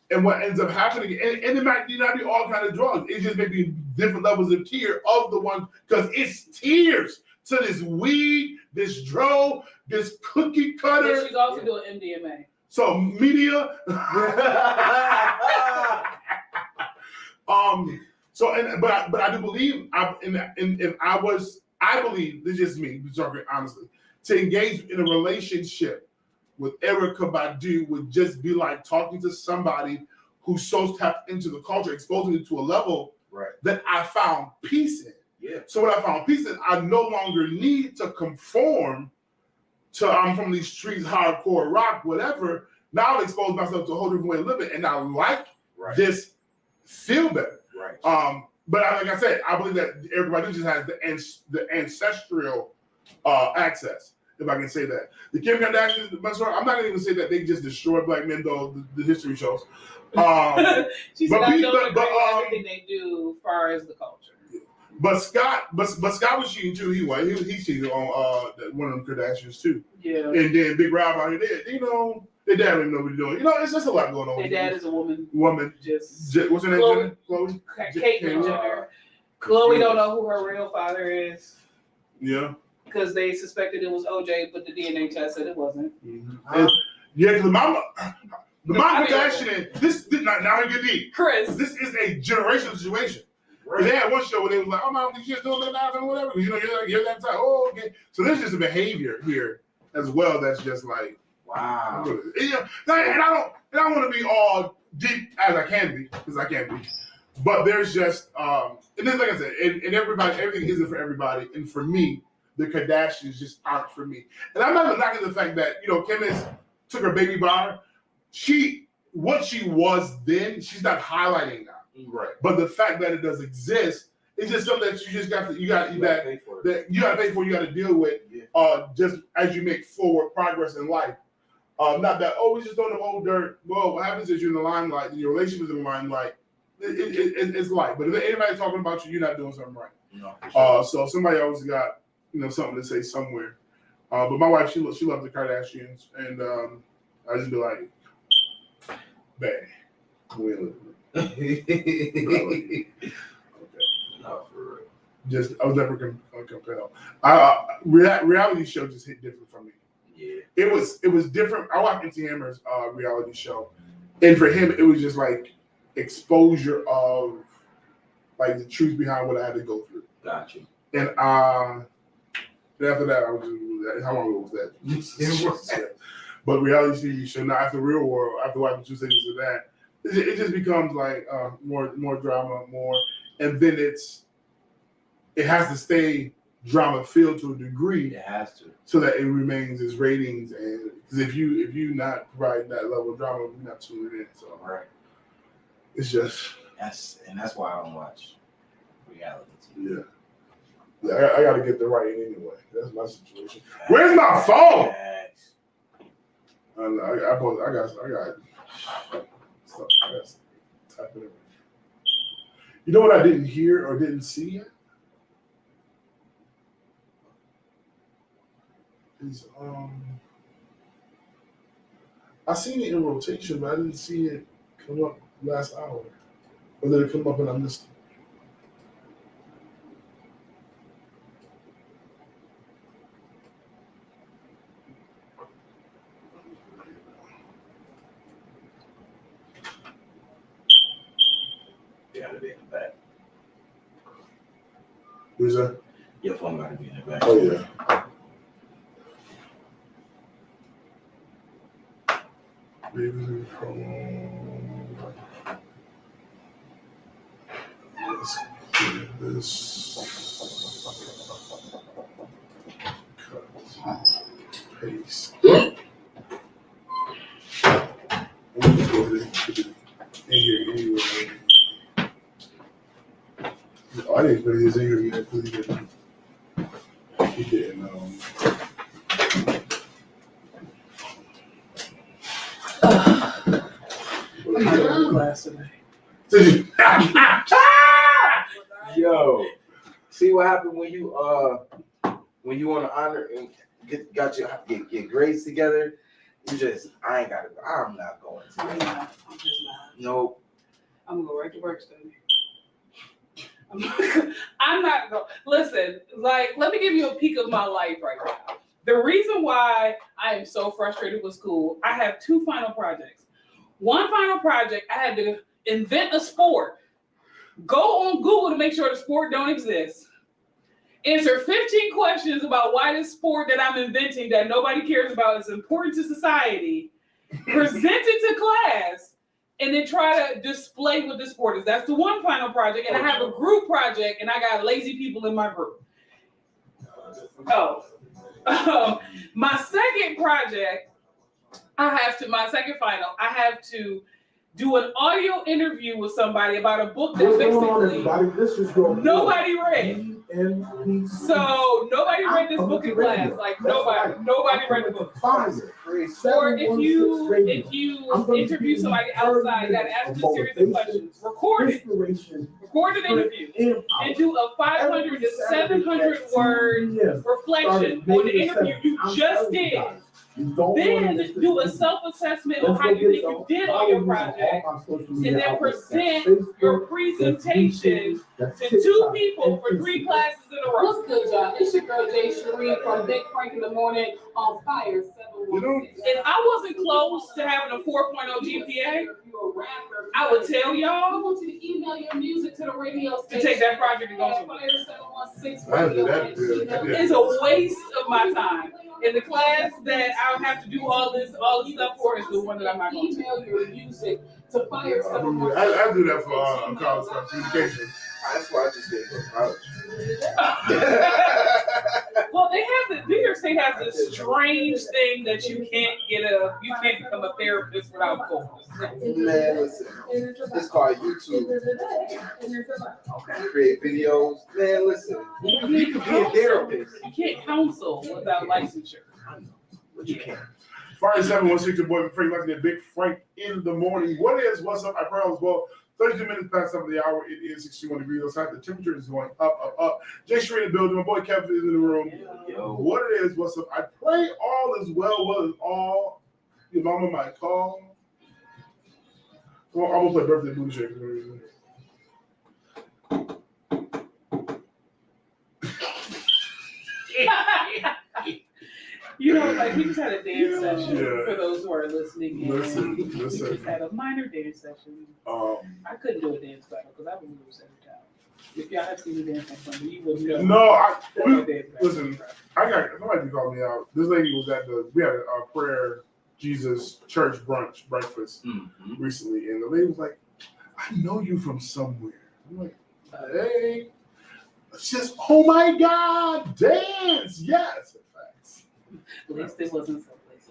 And what ends up happening, and it might not be all kind of drugs. It just may be different levels of tier of the one, because it's tiers to this weed, this dro, this cookie cutter. And she's also doing MDMA. So media. But I do believe I believe, this is just me, talking honestly, to engage in a relationship with Erykah Badu would just be like talking to somebody who's so tapped into the culture, exposing it to a level that I found peace in. Yeah. So when I found peace in, I no longer need to conform to I'm from these streets, hardcore rock, whatever. Now I've exposed myself to a whole different way of living, and I like this feel better. Right. But like I said, I believe that Erykah Badu just has the ancestral access, if I can say that. The Kim Kardashians, I'm not gonna even say that they just destroyed black men, though the history shows. She said, I don't agree with everything they do as far as the culture. But Scott was cheating too. He cheated on one of them Kardashians too. Yeah. And then Big Rob out here, their dad don't even know what he's doing. It's just a lot going on. Their dad is a woman. Just what's her name? Chloe. Caitlyn Jenner. Chloe don't know who her real father is. Yeah. Because they suspected it was OJ, but the DNA test said it wasn't. Mm-hmm. Because the mama Kardashian, now we get deep. Chris. This is a generational situation. Right. They had one show where they was like, "Oh, mom, you just doing that or whatever." You're that type. Oh, okay. So there's just a behavior here as well that's just like, wow. And I don't want to be all deep as I can be, because I can't be. But there's just and then like I said, and everything isn't for everybody, and for me, the Kardashians just aren't for me. And I'm not knocking the fact that Kim took her baby by her. What she was then, she's not highlighting now. Right. But the fact that it does exist, it's just something that you just got to pay for, you got to deal with, just as you make forward progress in life. Not that we just throwing them old dirt. Well, what happens is you're in the limelight, and your relationship is in the limelight. It's light. But if anybody's talking about you, you're not doing something right. No, for sure. So somebody always got something to say somewhere. But my wife, she loves the Kardashians, and I just be like, bang, we ain't living. Okay. No, for real. I was never compelled. Reality show just hit different for me. Yeah. It was different. I watched MC Hammer's reality show, and for him, it was just like exposure of like the truth behind what I had to go through. Gotcha. And after that, I was just, how long ago was that? But reality TV show, now after Real World, after watching 2 seasons of that, it just becomes like more drama, and then it has to stay drama filled to a degree. It has to, so that it remains as ratings. And because if you not providing that level of drama, you're not tuning in. So it's just that's why I don't watch reality TV. Yeah, I got to get the writing anyway. That's my situation. Where's my phone? I got stuff. I got type it in. You know what I didn't hear or didn't see yet? Is I seen it in rotation, but I didn't see it come up last hour. Or did it come up and I missed it? Gotta be in the back. Who's that? Your phone gotta be in the back. Oh yeah. Let's get this. Cut. Paste. We'll just go to didn't expect his interview that because he didn't. Class today. Yo, see what happened when you want to honor and got your grades together? You just, I ain't gotta go. I'm not going to. I'm just not. Nope. I'm gonna go right to work study. I'm not going. Listen, like, let me give you a peek of my life right now. The reason why I am so frustrated with school, I have 2 final projects. One final project, I had to invent a sport. Go on Google to make sure the sport don't exist. Answer 15 questions about why this sport that I'm inventing that nobody cares about is important to society. Present it to class. And then try to display what the sport is. That's the one final project. And I have a group project, and I got lazy people in my group. My second project, my second final, I have to do an audio interview with somebody about a book that basically nobody read. So nobody read this book in class. Like nobody read the book. Or if you interview somebody outside, you gotta ask them a series of questions. Record an interview, and do a 500 to 700 word reflection on the interview you just did. Then do a self-assessment on how you think you did on your project, and then present your presentation to 2 people for 3 classes in a row. What's good, y'all? It's your girl Jay Sheree from Big Frank in the Morning on Fire 716. If I wasn't close to having a 4.0 GPA, I would tell y'all I want you to email your music to the radio station. to take that project and go Fire somewhere. 716 I do radio. that. It's a waste of my time. And the class that I'll have to do all this stuff for is the one that I'm not going to. Email your music to Fire I 716. do that for college communication. That's why I just didn't go to college. Well, New York State has this strange thing that you can't become a therapist without goals. Man, listen, it's called YouTube. Create videos. Man, listen, you can be a therapist. You can't counsel without licensure. But you can. Fire 716, your boy Frank, like that Big Frank in the morning. What's up? I pray all is well. 32 minutes past 7 of the hour. It is 61 degrees outside. The temperature is going up. Jay Sheree in the building. My boy Kevin is in the room. Yo. What it is? What's up? I pray all is well. What is all? Your mama might call. Well, I'm gonna play birthday booty shake for no reason. You know, like we just had a dance session Yeah. for those who are listening. And Listen. we just had a minor dance session. I couldn't do a dance battle because I would lose every time. If y'all have seen me dance in front of you wouldn't know. No, listen. Somebody called me out. This lady was we had a prayer Jesus church breakfast recently, and the lady was like, "I know you from somewhere." I'm like, "Hey," she says, "Oh my God, dance, yes." At least it wasn't someplace.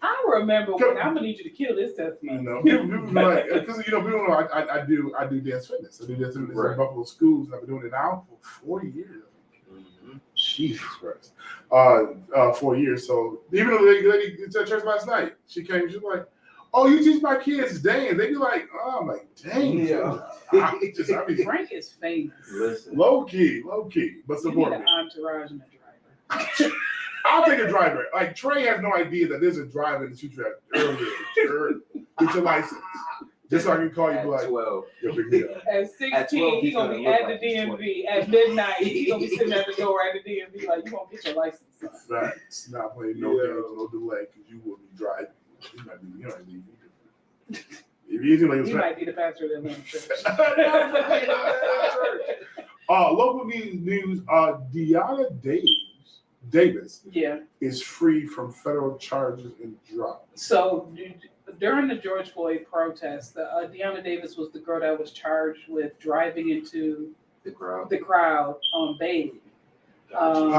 I remember when I'm gonna need you to kill this testimony. People like, because people know I do dance fitness. I do dance fitness in Buffalo schools. I've been doing it now for 4 years. Jesus Christ, 4 years. So even though the lady at church last night, she came. She was like, "Oh, you teach my kids dance." They be like, "Oh, I'm like, dang." Yeah. Frank is famous. Listen. Low key, but You need support an me. entourage and a driver. I'll take a driver. Like Trey has no idea that there's a driver in the shoot track earlier. Get your license. Just so I can call you At like 12. yo, pick me up. At 16, he's gonna be at the DMV. At midnight, he's gonna be sitting at the door at the DMV like, "You won't get your license." Facts. Not playing no games, no delay, because you will be driving. You might be if you like, You might be the pastor of the church. Local news. Deanna Davis is free from federal charges and dropped. So during the George Floyd protest, Deanna Davis was the girl that was charged with driving into the crowd on Bailey. And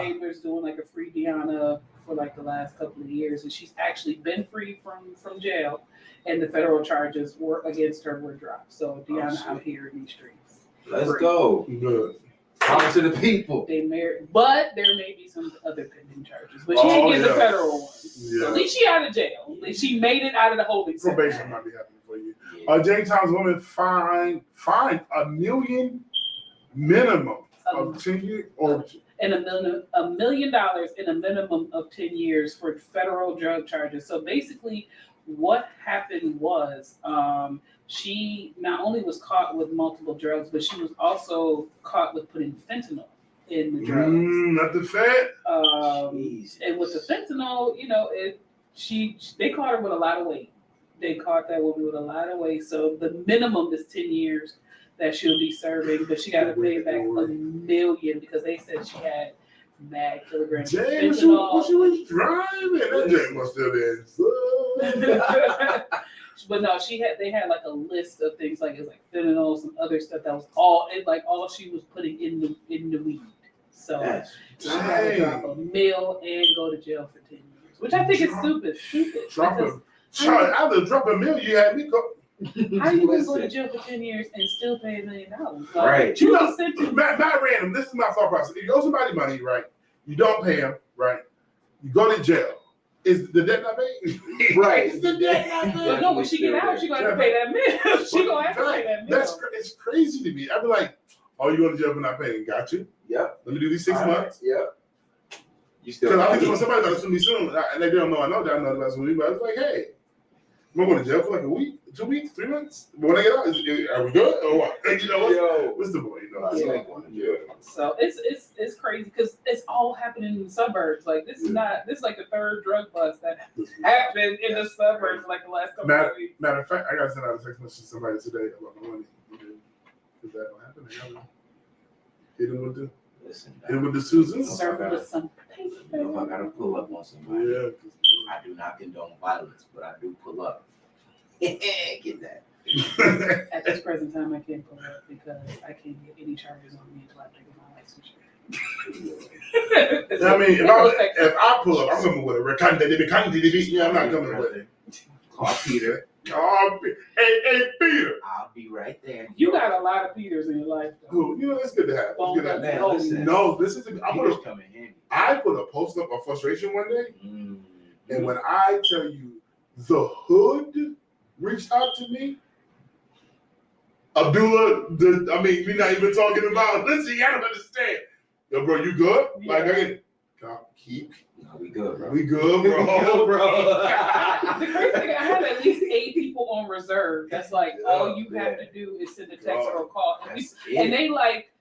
they was doing like a free Deanna for like the last couple of years, and she's actually been free from jail. and the federal charges against her were dropped. So Deanna out here in these streets. Let's go. Good. Talk to the people. They married, but there may be some other pending charges. But she didn't get the federal ones. Yeah. So at least she out of jail. At least she made it out of the holding center. Probation might be happening for you. Jamestown's woman fined $1 million minimum of 10 years or and $1 million in a minimum of 10 years for federal drug charges. So basically, what happened was she not only was caught with multiple drugs, but she was also caught with putting fentanyl in the drugs. Not the fat. And with the fentanyl, you know, they caught her with a lot of weight. They caught that woman with a lot of weight. So the minimum is 10 years that she'll be serving, but she got to pay back $1 million because they said she had mad kilograms of fentanyl. When she was driving, that Jane must have been. But no, they had like a list of things like it's like fentanyl, some other stuff that was all she was putting in the weed. So she had to drop $1 million and go to jail for 10 years, which I think is stupid. I would drop $1 million. You had me go. How you gonna go to jail for 10 years and still pay $1 million? Like, right. You know, not random. This is my thought process. If you owe somebody money, right? You don't pay them, right? You go to jail. Is the debt not paid? Right. Is the debt not paid? No, when she get out, she gonna have to pay that $1 million. She gonna have to pay that $1 million. It's crazy to me. I'd be like, oh, you going to jail for not paying? Got you. Yep. Let me do these 6 months. Yep. You still. Because I think somebody's gonna sue me soon, and they don't know. I know they're not about to sue me, but it's like, hey, I'm going to jail for like a week, 2 weeks, 3 months. But when I get out, are we good or what? You know what's the point? You know, So it's crazy because it's all happening in the suburbs. Like this is like the third drug bust that happened in the suburbs like the last couple of weeks. Matter of fact, I got to send out a text message to somebody today about my money. If that don't happen, they haven't. Hit him with the Susan. Serve with some paper. You know, if I gotta pull up on somebody, Yeah. I do not condone violence, but I do pull up. Get that. At this present time, I can't pull up because I can't get any charges on me until I take my license. I mean, if I pull up, I'm coming with a recante. Yeah, I'm not coming with it. Call Peter. Oh, hey, Peter. I'll be right there. You got a lot of Peters in your life, though. Cool. You know, it's good to have. It's good to have. Man, listen. No, this is. Peters come in handy. I put a post up of frustration one day, and when I tell you the hood reached out to me, Abdullah, we're not even talking about. Listen, you gotta understand. Yo, bro, you good? Yeah. Like, I can keep. No, we good, bro. We good, bro. The crazy thing, I have at least 8 people on reserve. That's like all you have to do is send a text or a call, and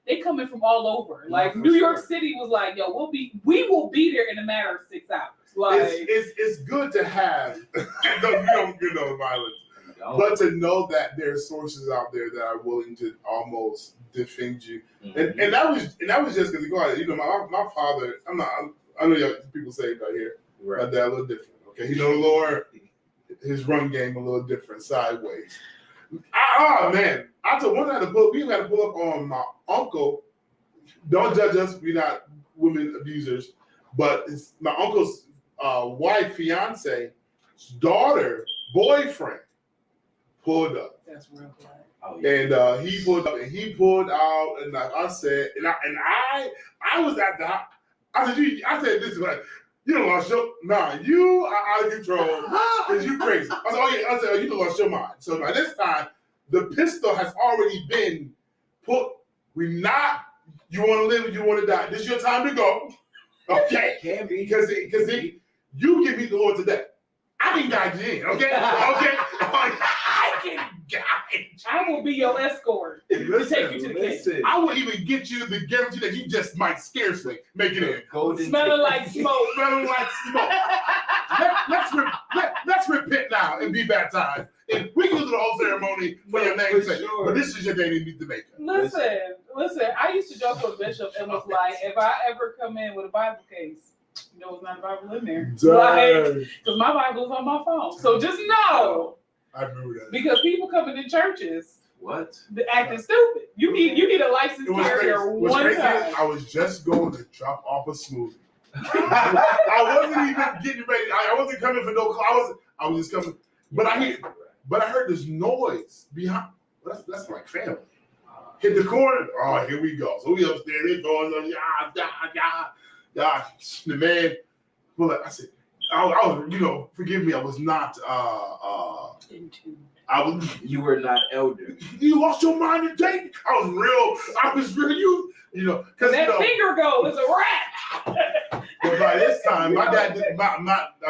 they coming from all over. Like New York City was like, yo, we will be there in a matter of 6 hours. Like it's good to have. You don't get no violence, but to know that there's sources out there that are willing to almost defend you, and that was just because my father. I know y'all people say it out here. Right. My dad a little different. Okay, he know the Lord. His run game a little different, sideways. Man, I told one time we had to pull up on my uncle. Don't judge us. We're not women abusers, but it's my uncle's wife, fiance, daughter, boyfriend pulled up. that's real bad. Oh, yeah. And he pulled up and he pulled out, and like I said, I was at the house. I said, this is like, you don't lost your you are out of control because you crazy. I said, you don't lost your mind. So by this time, the pistol has already been put. You want to live, you want to die. This is your time to go. Okay, Can be. because you can beat the Lord today. I can guide you in. Okay, I can guide. I will be your escort to take you to the king. I will even get you the guarantee that you just might scarcely make it in. Smelling like smoke. Smelling like smoke. Let's repent now and be baptized. And we can do the whole ceremony for your name's sake. Sure. But this is your day to meet the maker. Listen. I used to joke with Bishop and was like, if I ever come in with a Bible case, it's not a Bible in there. Because my Bible's on my phone. So just know. I remember that. Because people coming to churches acting stupid. You need a licensed carrier one time. I was just going to drop off a smoothie. I wasn't even getting ready. I wasn't coming for no call. I was just coming. But I hear but I heard this noise behind. That's like family. Hit the corner. Oh, here we go. So we upstairs. They going, yeah. The man. Well, I said, I was, forgive me. I was not. You were not elder. You lost your mind and take. I was real. Because that finger go is a rat. But by this time, my dad did I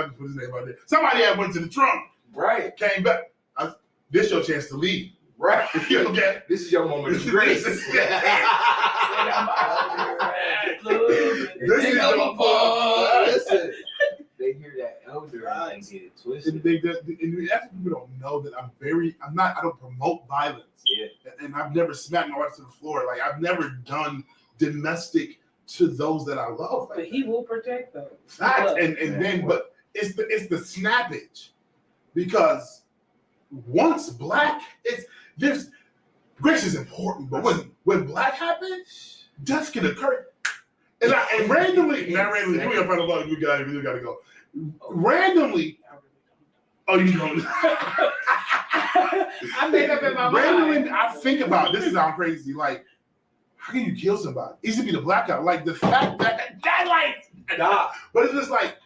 just put his name out there. Somebody had went to the trunk. Right. Came back. This your chance to leave. Right. Okay. This is your moment of grace. This is your moment. Listen. They hear that elder and get it twisted. And that's what people don't know that I don't promote violence. Yeah. And I've never smacked my wife to the floor. Like I've never done domestic to those that I love. But he will protect them. Facts. But it's the snappage. Because once black, grace is important, but when black happens, death can occur. And randomly, we gotta go. Randomly, you don't. I made up in my mind. Randomly, I think about this is how crazy. Like, how can you kill somebody? It should be the blackout. Like the fact that but it's just like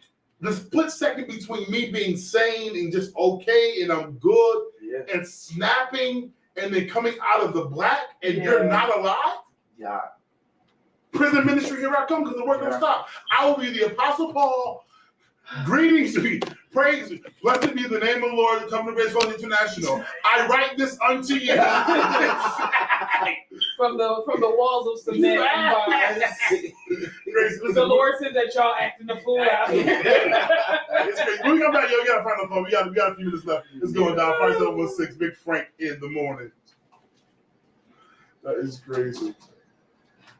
the split second between me being sane and just okay and I'm good and snapping and then coming out of the black and you're not alive. Yeah. Prison ministry, here I come because the work don't stop. I will be the Apostle Paul. Greetings to you. Praise. Blessed be the name of the Lord. Come to Grace Falls International. I write this unto you. from the walls of cement and bars. The Lord said that y'all acting the fool out here. It's crazy. When we come back, we gotta find the phone. We got a few minutes left. It's going down. 5716, Big Frank in the morning. That is crazy.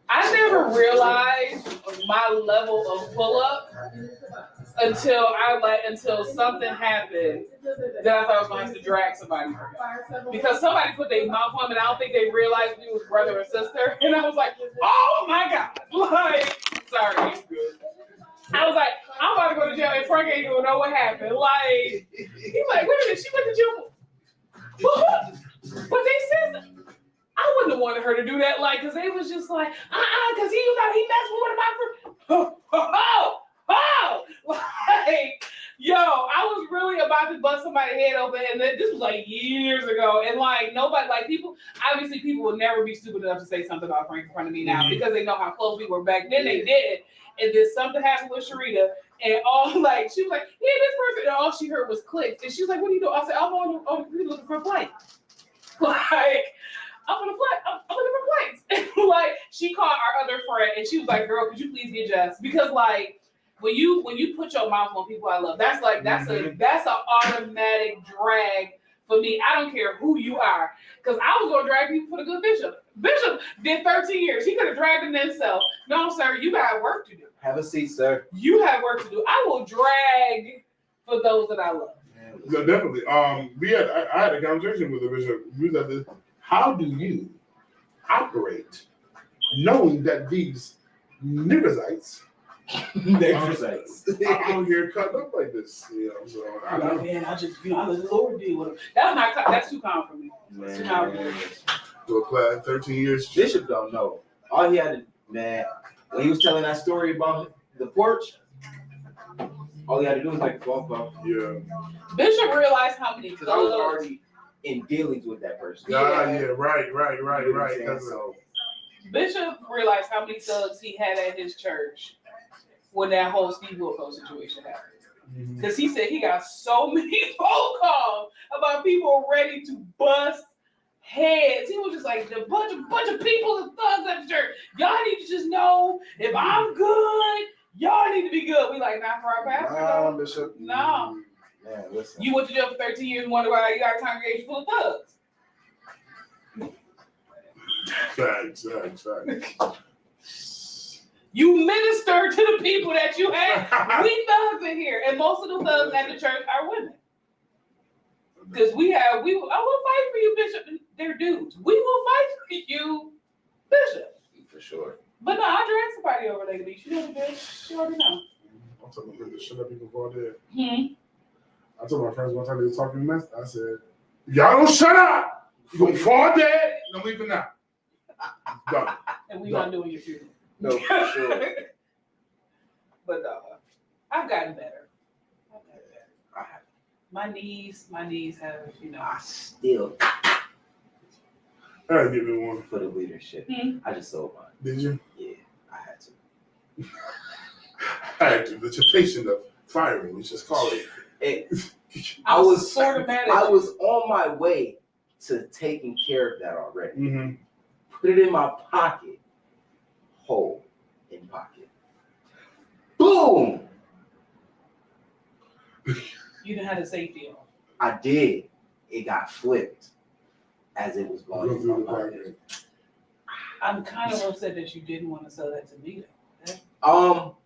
I never realized my level of pull-up until something happened that I thought I was going to have to drag somebody. Because somebody put their mouth on me and I don't think they realized we was brother and sister. And I was like, oh my God. Like, sorry. I was like, I'm about to go to jail and Frank ain't gonna know what happened. Like, he's like, wait a minute, she went to jail. But they said I wouldn't have wanted her to do that, like, because they was just like, because he messed with one of my like, yo, I was really about to bust somebody's head open, and this was like years ago, and like nobody, like people will never be stupid enough to say something about Frank in front of me now because they know how close we were back then. They did, and then something happened with Sharita, and all like she was like, yeah, this person, and all she heard was clicks, and she was like, what are you doing? I said, I'm looking for a plate, like. I'm looking for plates. Like she called our other friend and she was like, girl, could you please get Jess? Because like when you put your mouth on people I love, that's an automatic drag for me. I don't care who you are. Because I was gonna drag people for the good bishop. Bishop did 13 years. He could have dragged him himself. No, sir, you got work to do. Have a seat, sir. You have work to do. I will drag for those that I love. Yeah, definitely. I had a conversation with the bishop. We was at this. How do you operate knowing that these niggerzites are out here cutting up like this? So I don't know. Man, I let the Lord deal with them. That's too common for me. That's too common for me. To apply 13 years. Bishop don't know. All he had to, man, when he was telling that story about the porch, all he had to do was like walk up. Yeah. Bishop realized how many because I was already in dealings with that person. Right. So Bishop realized how many thugs he had at his church when that whole Steve Wilco situation happened. Because he said he got so many phone calls about people ready to bust heads. He was just like, a bunch of people and thugs at the church. Y'all need to just know if I'm good, y'all need to be good. We like, not for our pastor. Bishop. No. Man, listen. You went to jail for 13 years and wonder why you got a congregation full of thugs. Facts. You minister to the people that you have. We thugs in here. And most of the thugs at the church are women. Because I will fight for you, Bishop. They're dudes. We will fight for you, Bishop. For sure. But no, I dragged somebody over there to be. She never did. She already know. I'm talking about the shit up people before I did. I told my friends one time they were talking mess. I said, Y'all don't shut up. You gonna fall dead. I'm leaving now. Done. And we not doing your funeral. No, for sure. But I've gotten better. My knees have, I still I gotta give me one for the leadership. I just sold mine. Did you? Yeah, I had to. I had to. The temptation of firing, let's just call it. I was sort of mad at I you. was on my way to taking care of that already. Mm-hmm. Put it in my pocket. Hole in pocket. Boom! You didn't have the safety on. I did. It got flipped as it was going Go in through my the pocket. pocket. I'm kind of upset that you didn't want to sell that to me, though.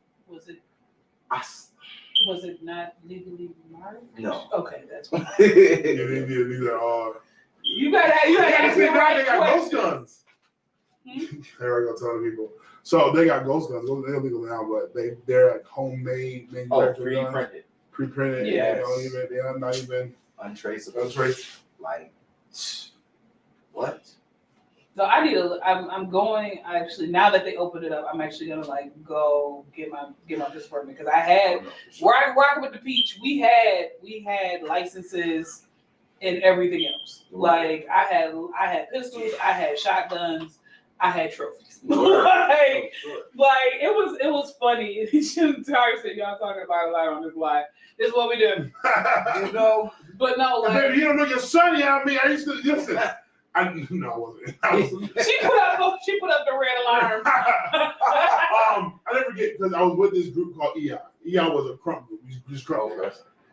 Was it not legally married? No. Okay, that's fine. Yeah, these are all. You gotta ask me the They right got ghost questions. guns. There I go telling people. So they got ghost guns. They're illegal now, but they're like homemade manufactured guns. Pre-printed. Yes. They're not even Untraceable. Like, what? So I'm going actually, now that they opened it up, I'm actually gonna like go get my disappointment because I had rocking with the Peach. We had licenses and everything else. Like I had pistols, I had shotguns, I had trophies. like it was funny. Tara said y'all talking about a lot on this live. This is what we do. But no, like baby, you don't know your son. I mean, I used to listen. I wasn't. she put up the red alarm. I never forget because I was with this group called EI. EI was a crump group. We just crump.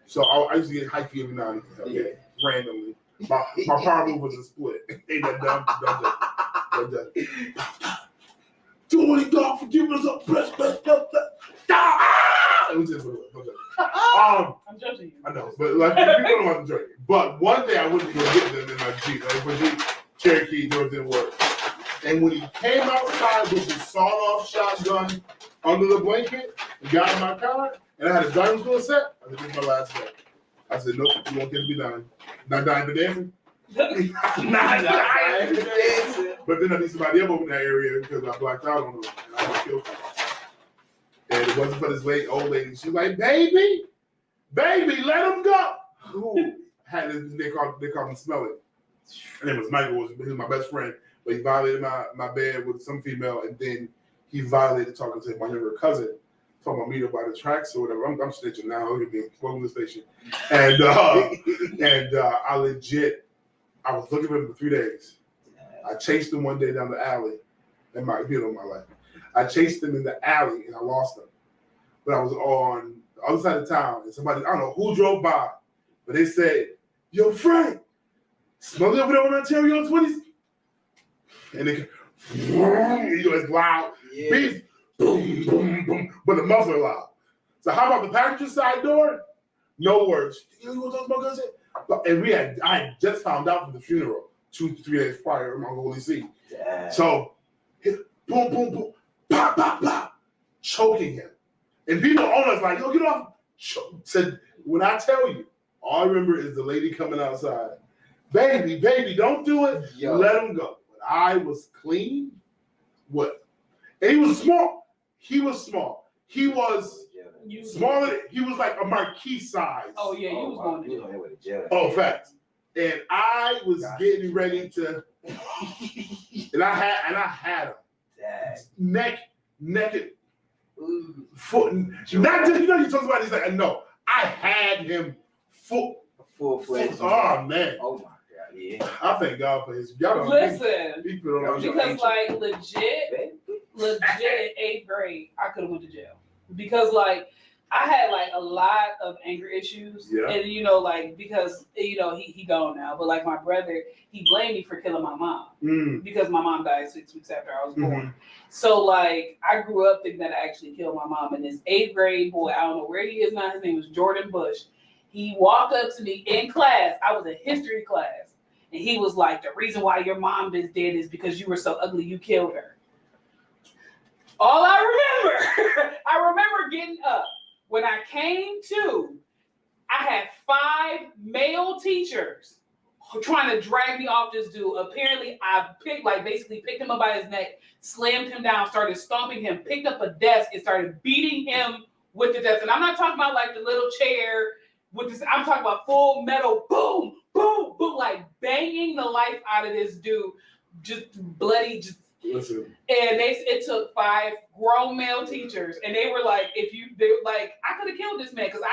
So I used to get hypey every now and then, randomly. My power move was a split. Ain't that dumb? 20 God forgive us up. Press. It was just I'm judging you. I know, but like people don't want to drink. But one day I wouldn't even get them in my Jeep. Like my Jeep Cherokee doors didn't work. And when he came outside with his sawed-off shotgun under the blanket, and got in my car, and I had a diamond school set, I said, this is my last day. I said, nope, you won't get me dying. Not dying for dancing. Not dying for dancing. But then I need somebody up over in that area because I blacked out on them and I got killed. And it wasn't for this old lady. She was like, baby, let him go. Who had this, they called him Smelly. Her name was Michael, he was my best friend, but he violated my bed with some female, and then he violated talking to my younger cousin, talking about meet up by the tracks or whatever. I'm snitching now. Look at me, welcome to the station. And I was looking for him for 3 days. I chased him one day down the alley, in my life. I chased him in the alley and I lost him. But I was on the other side of town and somebody, I don't know who drove by, but they said, yo, Frank, smell it over there on Ontario 20s? And they it's loud. Yeah. Beef, boom, boom, boom, but the muffler loud. So how about the passenger side door? No words. You want to talk about cousin? And I had just found out from the funeral 2 to 3 days prior in my holy seat. Damn. So, boom, boom, boom, pop, pop, pop, choking him. And people on us like, yo, get off. Said, when I tell you, all I remember is the lady coming outside. Baby, don't do it. Yo. Let him go. But I was clean. What? And he was small. He was small. He was smaller. He was like a marquee size. Oh, yeah, you was going to jail. Oh, facts. And I was getting ready to, and I had him. Dang. Naked, foot. Not just, you talk about this, like, no, I had him Full-fledged. Oh, man. Oh, my God. Yeah. I thank God for his. Y'all don't listen, people don't know. because like legit in 8th grade, I could have went to jail because like I had like a lot of anger issues, and like because he gone now, but like my brother, he blamed me for killing my mom because my mom died 6 weeks after I was born. So like I grew up thinking that I actually killed my mom, and this 8th grade boy, I don't know where he is now. His name was Jordan Bush. He walked up to me in class. I was in history class. And he was like, the reason why your mom is dead is because you were so ugly, you killed her. All I remember getting up. When I came to, I had 5 male teachers trying to drag me off this dude. Apparently, I basically picked him up by his neck, slammed him down, started stomping him, picked up a desk, and started beating him with the desk. And I'm not talking about like the little chair with this. I'm talking about full metal, boom, boom, boom, like banging the life out of this dude, just bloody, just. Listen. And it took 5 grown male teachers, and they were like, I could have killed this man because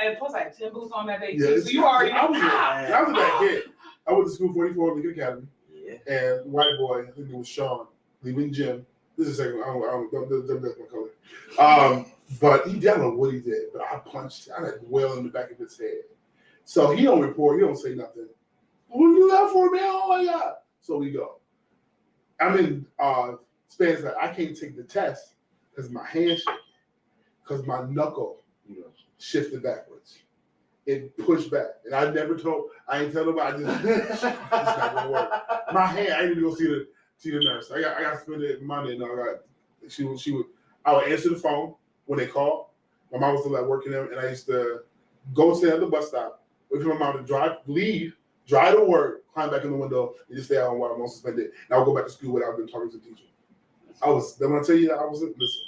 and plus I had 10 boots on that day too. So you already know. I was a bad kid. I went to school 44 Lincoln Academy, and white boy, I think it was Sean, leaving gym. This is a second. Don't that's my color. But I don't know what he did, but I punched. I had well in the back of his head. So he don't report. He don't say nothing. What you do that for, man? Oh my God! So we go. I'm in Spanish. Like, I can't take the test because my hand shaking, because my knuckle, shifted backwards. It pushed back, and I ain't tell nobody. It's not gonna work. My hand, I didn't even go see the nurse. I got to spend it Monday. I would answer the phone when they called. My mom was still at work in them, and I used to go stand at the bus stop, wait for my mom to leave to work, climb back in the window, and just stay out while I'm on suspended. And I would go back to school without even talking to the teacher. When I tell you that I was, listen.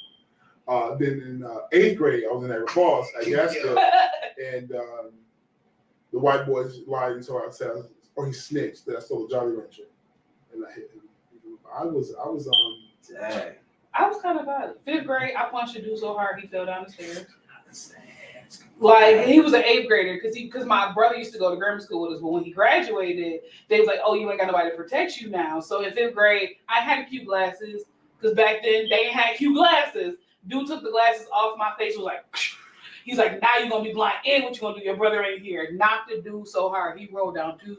Then in 8th grade, I was in Niagara Falls at Gaskell, and the white boys lied and so I said, or he snitched that I stole a Jolly Rancher, and I hit him. I was dang. I was kind of violent. 5th grade, I punched a dude so hard he fell down the stairs. Like, he was an 8th grader because my brother used to go to grammar school with us, but when he graduated, they was like, oh, you ain't got nobody to protect you now. So in 5th grade, I had Q glasses because back then they ain't had Q glasses. Dude took the glasses off my face, was like, he's like, now you're gonna be blind, and what you gonna do? Your brother ain't here. Knocked the dude so hard, he rolled down 2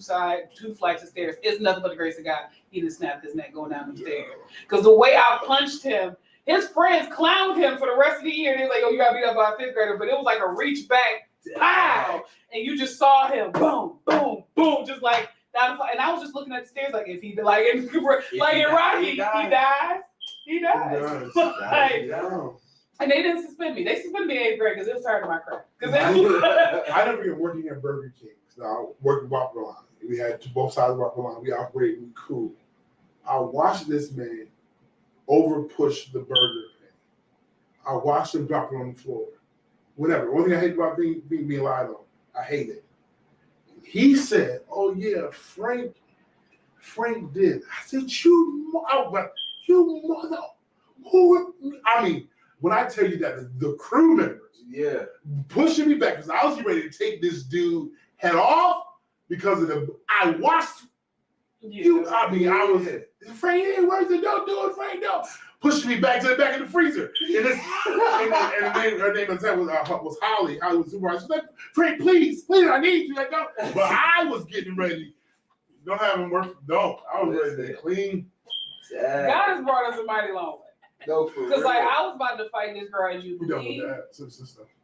flights of stairs. It's nothing but the grace of God. He just snapped his neck going down the stairs. Because the way I punched him, his friends clowned him for the rest of the year. They was like, oh, you got beat up by a 5th grader. But it was like a reach back, pow! And you just saw him, boom, boom, boom, just like down the And I was just looking at the stairs like, if he, like in Rocky, he dies. He dies. And they didn't suspend me. They suspended me in 8th grade because it was tired of my crap. I never been working at Burger King. Now, working Whopper line. We had both sides of Whopper line. We operated, we cool. I watched this man over push the burger pan. I watched him drop it on the floor. Whatever. One thing I hate about being lied on, I hate it. He said, "Oh yeah, Frank did." I said, "You mother." I mean, when I tell you that the crew members, pushing me back because I was ready to take this dude head off because of I watched. I was Frank, it ain't worth it. Don't do it, Frank. No, pushing me back to the back of the freezer. And her name was Holly. Holly was supervisor. She's like, Frank, please, I need you. Like, no. But I was getting ready. Don't have him work. No, I was ready to clean. God has brought us a mighty long way. Because like I was about to fight this girl at Jubilee.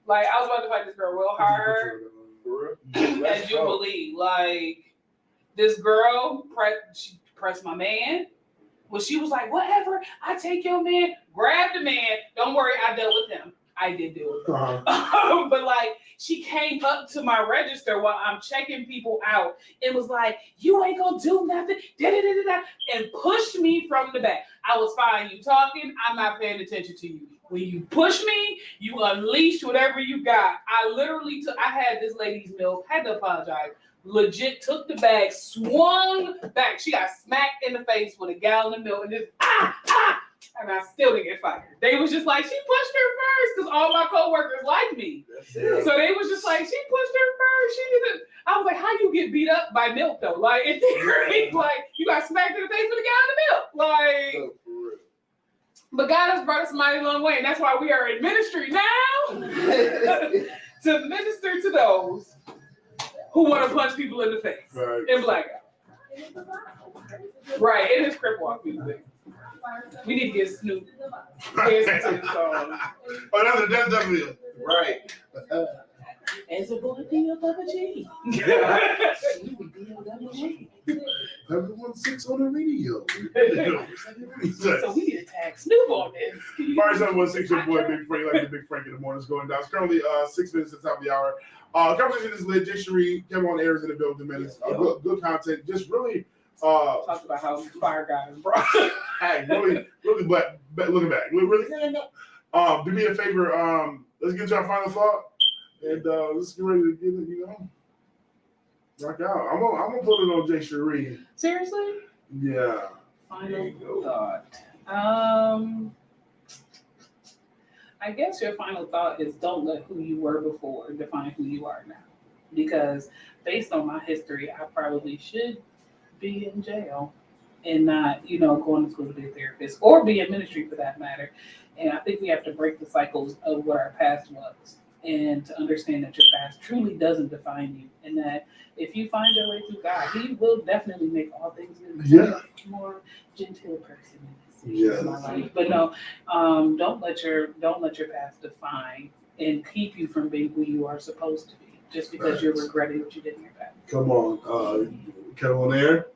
Like I was about to fight this girl real hard at Jubilee. Like this girl pressed my man. Well, she was like, whatever, I take your man, grab the man. Don't worry, I dealt with him. I did do it. But like she came up to my register while I'm checking people out and was like, you ain't gonna do nothing, and pushed me from the back. I was fine, you talking, I'm not paying attention to you. When you push me, you unleashed whatever you got. I had this lady's milk, had to apologize. Legit took the bag, swung back. She got smacked in the face with a gallon of milk and just and I still didn't get fired. They was just like, she pushed her first because all my coworkers like me. So they was just like, she pushed her first. She didn't. I was like, how you get beat up by milk though? Like in theory, like you got smacked in the face with a gallon of milk. Like, but God has brought us a mighty long way, and that's why we are in ministry now to minister to those who want to punch people in the face in blackout. Right, it is crip walk music. We need to get Snoop. That's definitely right. As a boy, be a double G. Everyone sits on the radio. So we need to tag Snoop on this. Fire 716, your boy Big Frank, like the Big Frank in the morning is going down. It's currently 6 minutes to the top of the hour. Conversation is lit. Jay Cherie, Kevin on air is in the building, man. It's good content. Just really talk about how fire guys, bro. Hey, really looking back. Really, do me a favor. Let's get to our final thought, and let's get ready to get it. You know, rock out. I'm gonna put it on Jay Cherie. Seriously? Yeah. Final thought. I guess your final thought is don't let who you were before define who you are now. Because based on my history, I probably should be in jail and not, going to school to be a therapist or be in ministry for that matter. And I think we have to break the cycles of what our past was and to understand that your past truly doesn't define you. And that if you find your way through God, He will definitely make all things new. Yeah. More genteel person. Yeah. My life. But no, don't let your past define and keep you from being who you are supposed to be just because you're regretting what you did in your past. Come on, Kevin on air.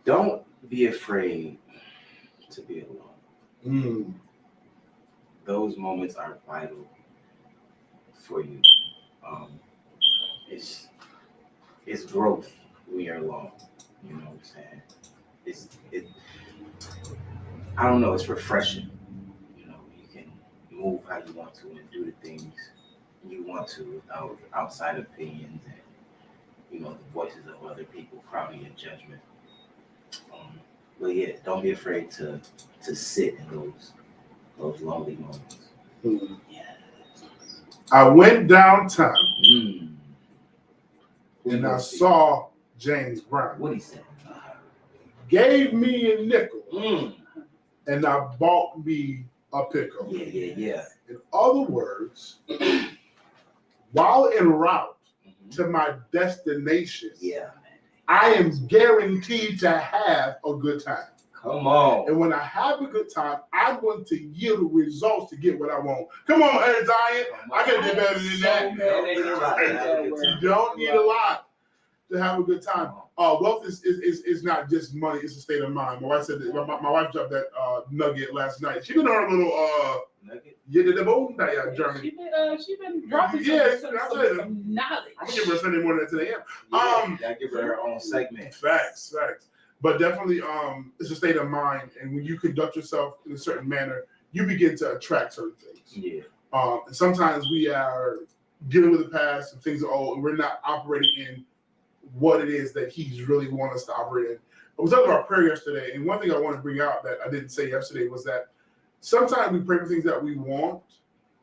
Don't be afraid to be alone. Those moments are vital for you. It's growth when you're alone. You know what I'm saying? I don't know, it's refreshing. You can move how you want to and do the things you want to without outside opinions and, the voices of other people crowding your judgment. But yeah, don't be afraid to sit in those lonely moments. Yeah. I went downtown and I saw James Brown. What he said? Gave me a nickel and I bought me a pickle. Yeah. In other words, while en route to my destination, I am guaranteed to have a good time. Come on. And when I have a good time, I'm going to yield results to get what I want. Come on, Zion. I can do better than that. You don't need a lot to have a good time. Wealth is not just money; it's a state of mind. My wife said that. My wife dropped that nugget last night. She been on her little nugget. Journey. She been dropping some knowledge. I'm gonna give her a Sunday morning at 10 a.m. Gotta give her own segment. Facts. But definitely, it's a state of mind, and when you conduct yourself in a certain manner, you begin to attract certain things. Yeah. And sometimes we are dealing with the past and things are old, and we're not operating in what it is that He's really want us to operate in. I was talking about prayer yesterday, and one thing I want to bring out that I didn't say yesterday was that sometimes we pray for things that we want,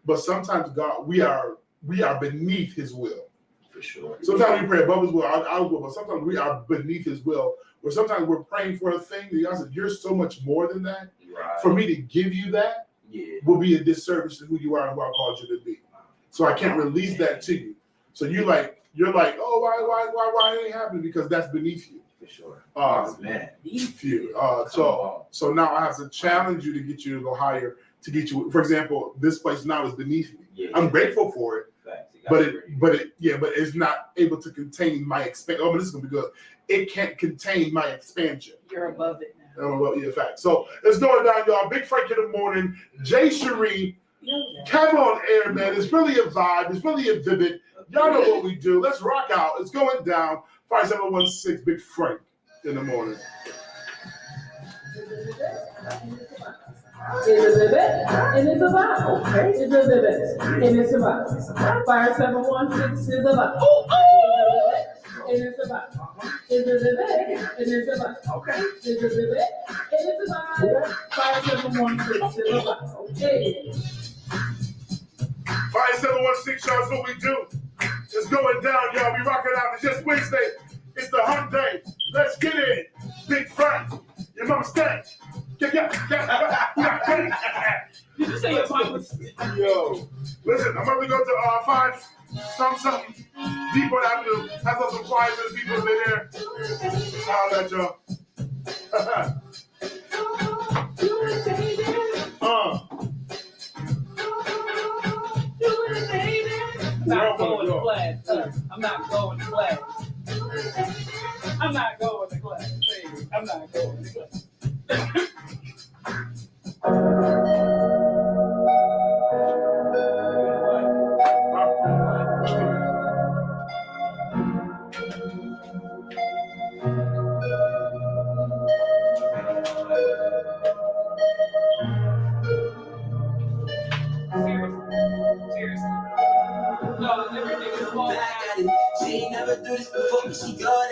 but sometimes God, we are beneath His will. For sure. Sometimes we pray above His will, our will, but sometimes we are beneath His will. Or sometimes we're praying for a thing that God said, you're so much more than that. Right. For me to give you that will be a disservice to who you are and who I called you to be. So I can't release that to you. So you're like, oh, why it ain't happening? Because that's beneath you. For sure. Man. Beneath you. So now I have to challenge you to get you to go higher, to get you, for example, this place now is beneath me. Yeah. I'm grateful for it. But it's not able to contain my expansion. Oh, but this is gonna be good. It can't contain my expansion. You're above it now. I'm above it, fact. So it's going down, y'all. Big Frank in the morning. Jay Cherie, Kevin on air, man. It's really a vibe. It's really a vivid. Y'all know what we do. Let's rock out. It's going down. 5716, Big Frank in the morning. It is a bit, and it's a lot. Okay. It's a bit, and it's a lot. 5716 is a lot. And it's a lot. It's a bit, and it's a lot. Okay. It's a bit, and it's a lot. 5716 is a lot. Okay. 5716, y'all, is what we do. It's going down, y'all. We rocking out. It's just Wednesday. It's the hump day. Let's get it. Big Frank. Your mama stank. Did you say your mama stank? Yo. Listen, I'm about to go to 5 something Depot Avenue. Have some flyers and people in there. Holla at y'all. I'm not going to class. I'm not going to class. I'm not going. Seriously. No, everything is falling out. She ain't never do this before, but she got it.